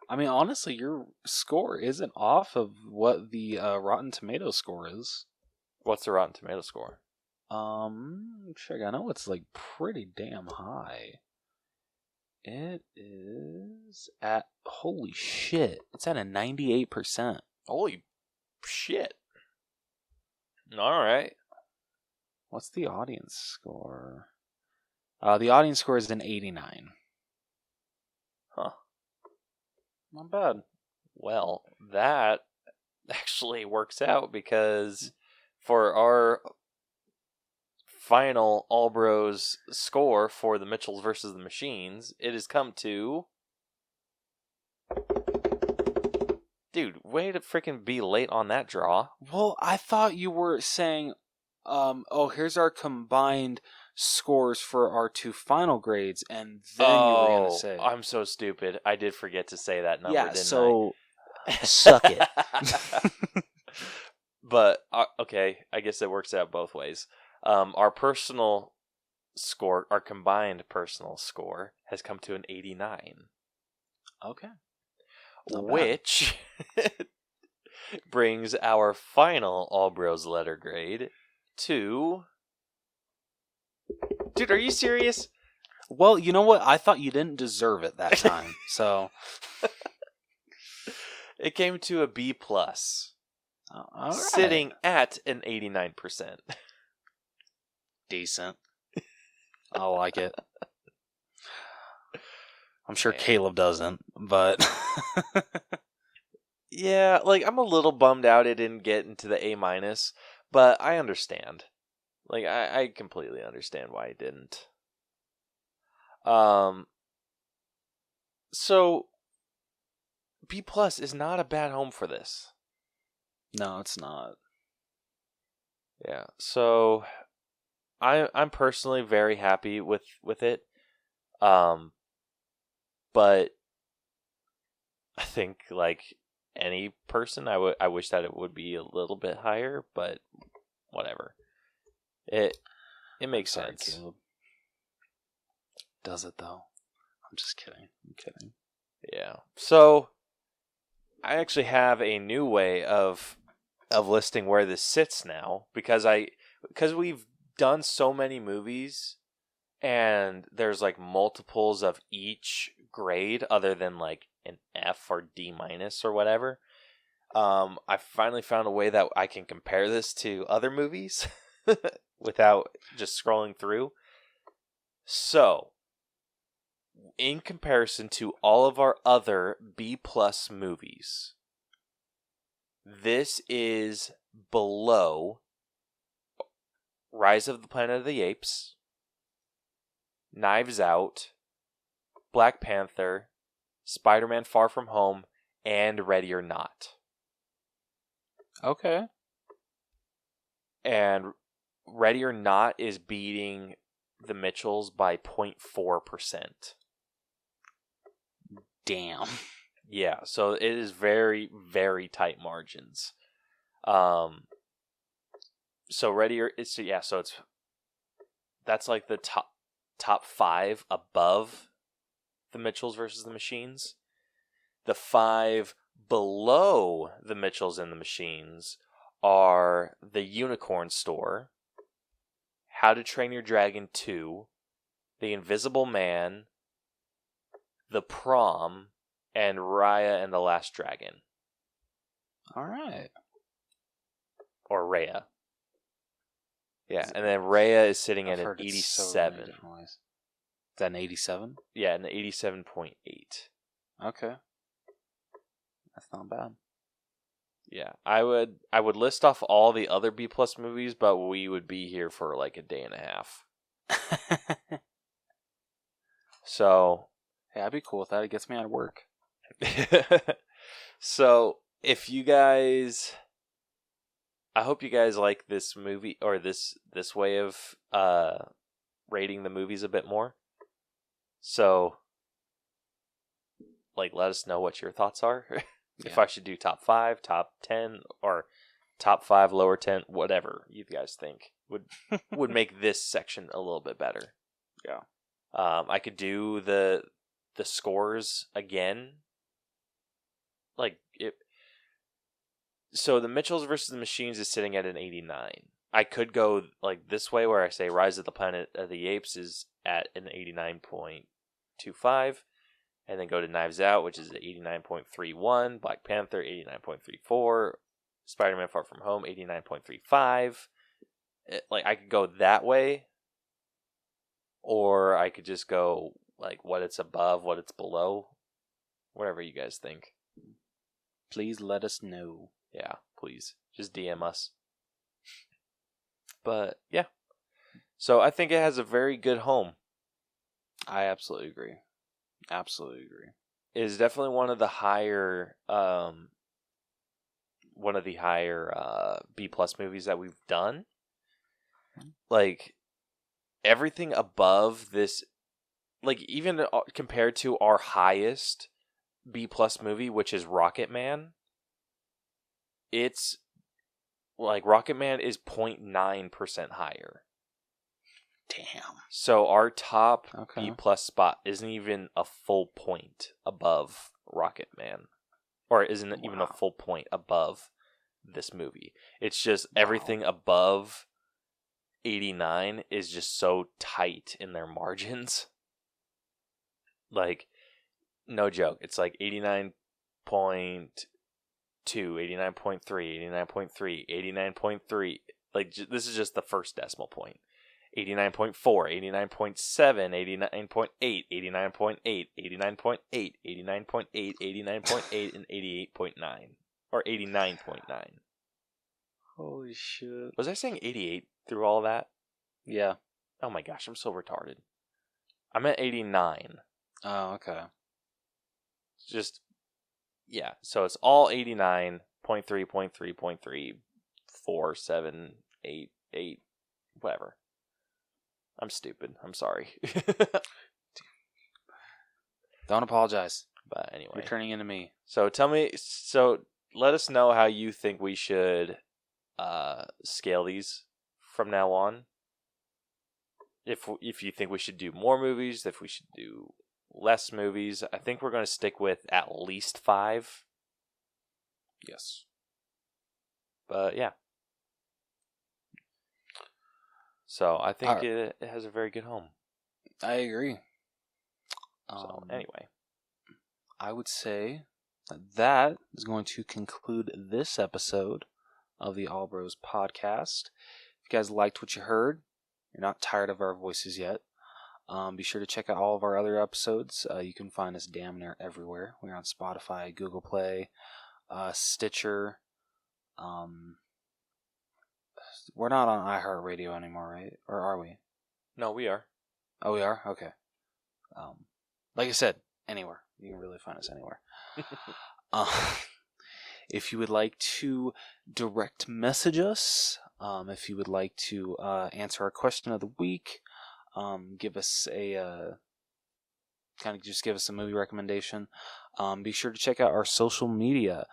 I mean, honestly, your score isn't off of what the Rotten Tomatoes score is. What's the Rotten Tomatoes score? Check. I know it's like pretty damn high. It is at holy shit. It's at a 98%. Holy shit! All right. What's the audience score? The audience score is an 89. Huh. Not bad. Well, that actually works out because for our final All Bros score for the Mitchells versus the Machines, it has come to... Dude, way to freaking be late on that draw. Well, I thought you were saying, here's our combined scores for our two final grades, and then you were going to say... I'm so stupid. I did forget to say that number, didn't so suck it. But, okay, I guess it works out both ways. Our personal score, our combined personal score, has come to an 89. Okay. Which brings our final All Bros letter grade to... Dude, are you serious? Well, you know what? I thought you didn't deserve it that time, so... It came to a B+. All right. Sitting at an 89%. Decent. I like it. I'm sure Caleb doesn't, but... Yeah, like, I'm a little bummed out it didn't get into the A-, but I understand. Like, I completely understand why it didn't. So, B+ is not a bad home for this. No, it's not. Yeah, so I'm personally very happy with it. But I think, like any person, I wish that it would be a little bit higher, but whatever. It makes sense. Caleb. Does it though? I'm just kidding. I'm kidding. Yeah. So I actually have a new way of listing where this sits now because we've done so many movies and there's like multiples of each grade other than like an F or D- or whatever. I finally found a way that I can compare this to other movies without just scrolling through. So, in comparison to all of our other B+ movies, this is below Rise of the Planet of the Apes, Knives Out, Black Panther, Spider-Man Far From Home, and Ready or Not. Okay. And Ready or Not is beating the Mitchells by 0.4%. Damn. Yeah, so it is very, very tight margins. So that's like the top 5 above the Mitchells versus the Machines. The 5 below the Mitchells and the Machines are The Unicorn Store, How to Train Your Dragon 2, The Invisible Man, The Prom, and Raya and the Last Dragon. All right. Or Raya. Yeah, and then Raya is sitting at an 87. Is that an 87? Yeah, an 87.8. Okay. That's not bad. Yeah, I would list off all the other B+ movies, but we would be here for like a day and a half. So, hey, I'd be cool with that. It gets me out of work. So, if you guys, I hope you guys like this movie or this way of rating the movies a bit more. So, like, let us know what your thoughts are. If I should do top 5, top 10, or top 5, lower 10, whatever you guys think would make this section a little bit better. Yeah. I could do the scores again. Like it. So the Mitchells versus the Machines is sitting at an 89. I could go like this way where I say Rise of the Planet of the Apes is at an 89.25, and then go to Knives Out, which is at 89.31, Black Panther 89.34, Spider-Man Far From Home 89.35. Like I could go that way, or I could just go like what it's above, what it's below, whatever you guys think. Please let us know. Yeah, please just DM us. But yeah, so I think it has a very good home. I absolutely agree. Absolutely agree. It is definitely one of the higher B plus movies that we've done. Like everything above this, like even compared to our highest B plus movie, which is Rocket Man, it's like Rocket Man is 0.9% higher. Damn. So our top Okay. B plus spot isn't even a full point above Rocket Man, or isn't even a full point above this movie. It's just everything above 89 is just so tight in their margins. Like, no joke. It's like 89.2, 89.3, 89.3, 89.3. Like, this is just the first decimal point. 89.4, 89.7, 89.8, 89.8, 89.8, 89.8, 89.8, and 88.9. Or 89.9. Holy shit. Was I saying 88 through all that? Yeah. Oh my gosh, I'm so retarded. I'm at 89. Oh, okay. Just, yeah. So it's all 89, 0.3, 0.3, 0.3, 4, 7, 8, 8, whatever. I'm stupid. I'm sorry. Don't apologize. But anyway. You're turning into me. So let us know how you think we should scale these from now on. If you think we should do more movies, if we should do less movies. I think we're going to stick with at least 5. Yes. But yeah. So I think it has a very good home. I agree. So anyway. I would say that is going to conclude this episode of the All Bros podcast. If you guys liked what you heard, you're not tired of our voices yet, be sure to check out all of our other episodes. You can find us damn near everywhere. We're on Spotify, Google Play, Stitcher. We're not on iHeartRadio anymore, right? Or are we? No, we are. Oh, we are? Okay. Like I said, anywhere. You can really find us anywhere. If you would like to direct message us, if you would like to answer our question of the week, give us a give us a movie recommendation, be sure to check out our social media.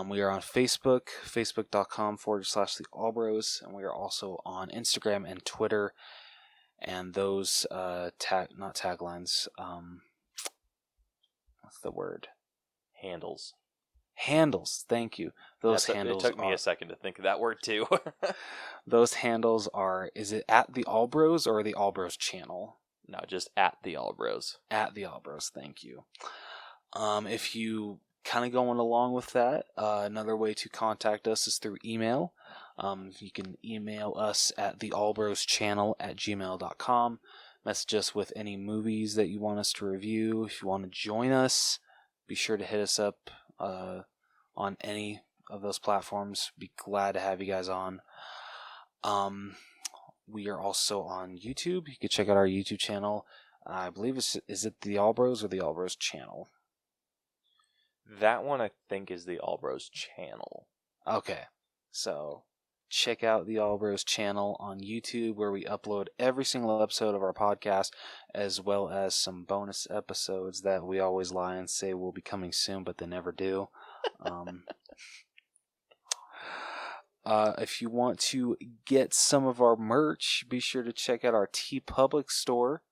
We are on Facebook, facebook.com/the Allbros, and we are also on Instagram and Twitter. And those not taglines. What's the word? Handles. Handles. Thank you. Those handles. It took me a second to think of that word too. Those handles are. Is it at the Allbros or the Allbros channel? No, just at the Allbros. At the Allbros. Thank you. If you kind of going along with that, another way to contact us is through email. You can email us at theallbroschannel@gmail.com. Message us with any movies that you want us to review. If you want to join us, be sure to hit us up on any of those platforms. Be glad to have you guys on. We are also on YouTube. You can check out our YouTube channel. I believe is it the Allbros or the Allbros channel? That one I think is the Allbros channel. Okay, so check out the Allbros channel on YouTube, where we upload every single episode of our podcast, as well as some bonus episodes that we always lie and say will be coming soon, but they never do. If you want to get some of our merch, be sure to check out our TeePublic store.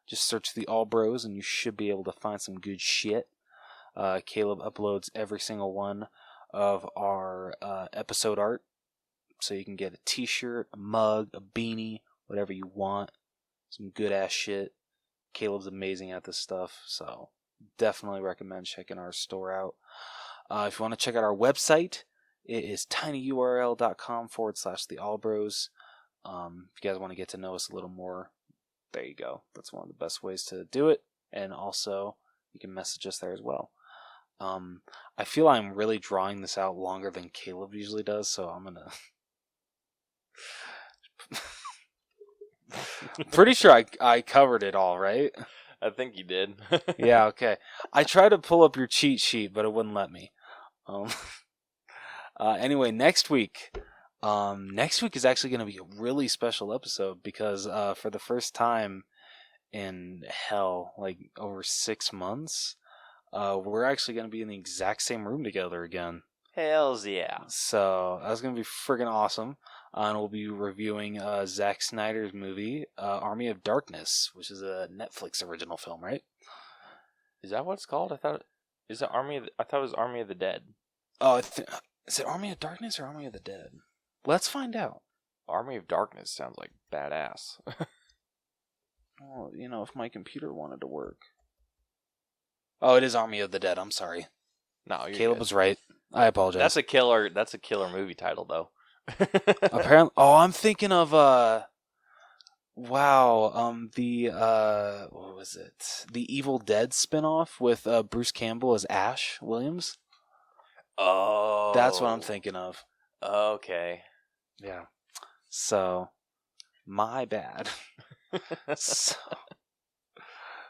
Just search the Allbros and you should be able to find some good shit. Caleb uploads every single one of our episode art So you can get a t-shirt, a mug, a beanie, whatever you want. Some good ass shit. Caleb's amazing at this stuff, so definitely recommend checking our store out. If you want to check out our website, it is tinyurl.com/theallbros. If you guys want to get to know us a little more, there you go. That's one of the best ways to do it. And also, you can message us there as well. I feel I'm really drawing this out longer than Caleb usually does, so I'm gonna... Pretty sure I covered it all, right? I think you did. Yeah, okay. I tried to pull up your cheat sheet, but it wouldn't let me. Anyway, next week is actually going to be a really special episode because for the first time in like over 6 months, we're actually going to be in the exact same room together again. Hells yeah. So that's going to be friggin' awesome. And we'll be reviewing Zack Snyder's movie, Army of Darkness, which is a Netflix original film, right? Is that what it's called? I thought it was Army of the Dead. Oh, is it Army of Darkness or Army of the Dead? Let's find out. Army of Darkness sounds like badass. Well, if my computer wanted to work. Oh, it is Army of the Dead. I'm sorry. No, Caleb was right. I apologize. That's a killer movie title, though. Apparently, I'm thinking of what was it? The Evil Dead spinoff with Bruce Campbell as Ash Williams. Oh, that's what I'm thinking of. Okay. Yeah. So, my bad.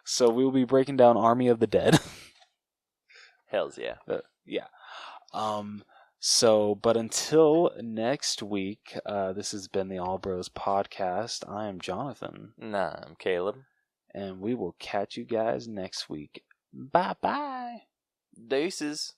So we'll be breaking down Army of the Dead. Hells yeah. Yeah. But until next week, this has been the All Bros Podcast. I am Jonathan. Nah, I'm Caleb. And we will catch you guys next week. Bye-bye. Deuces.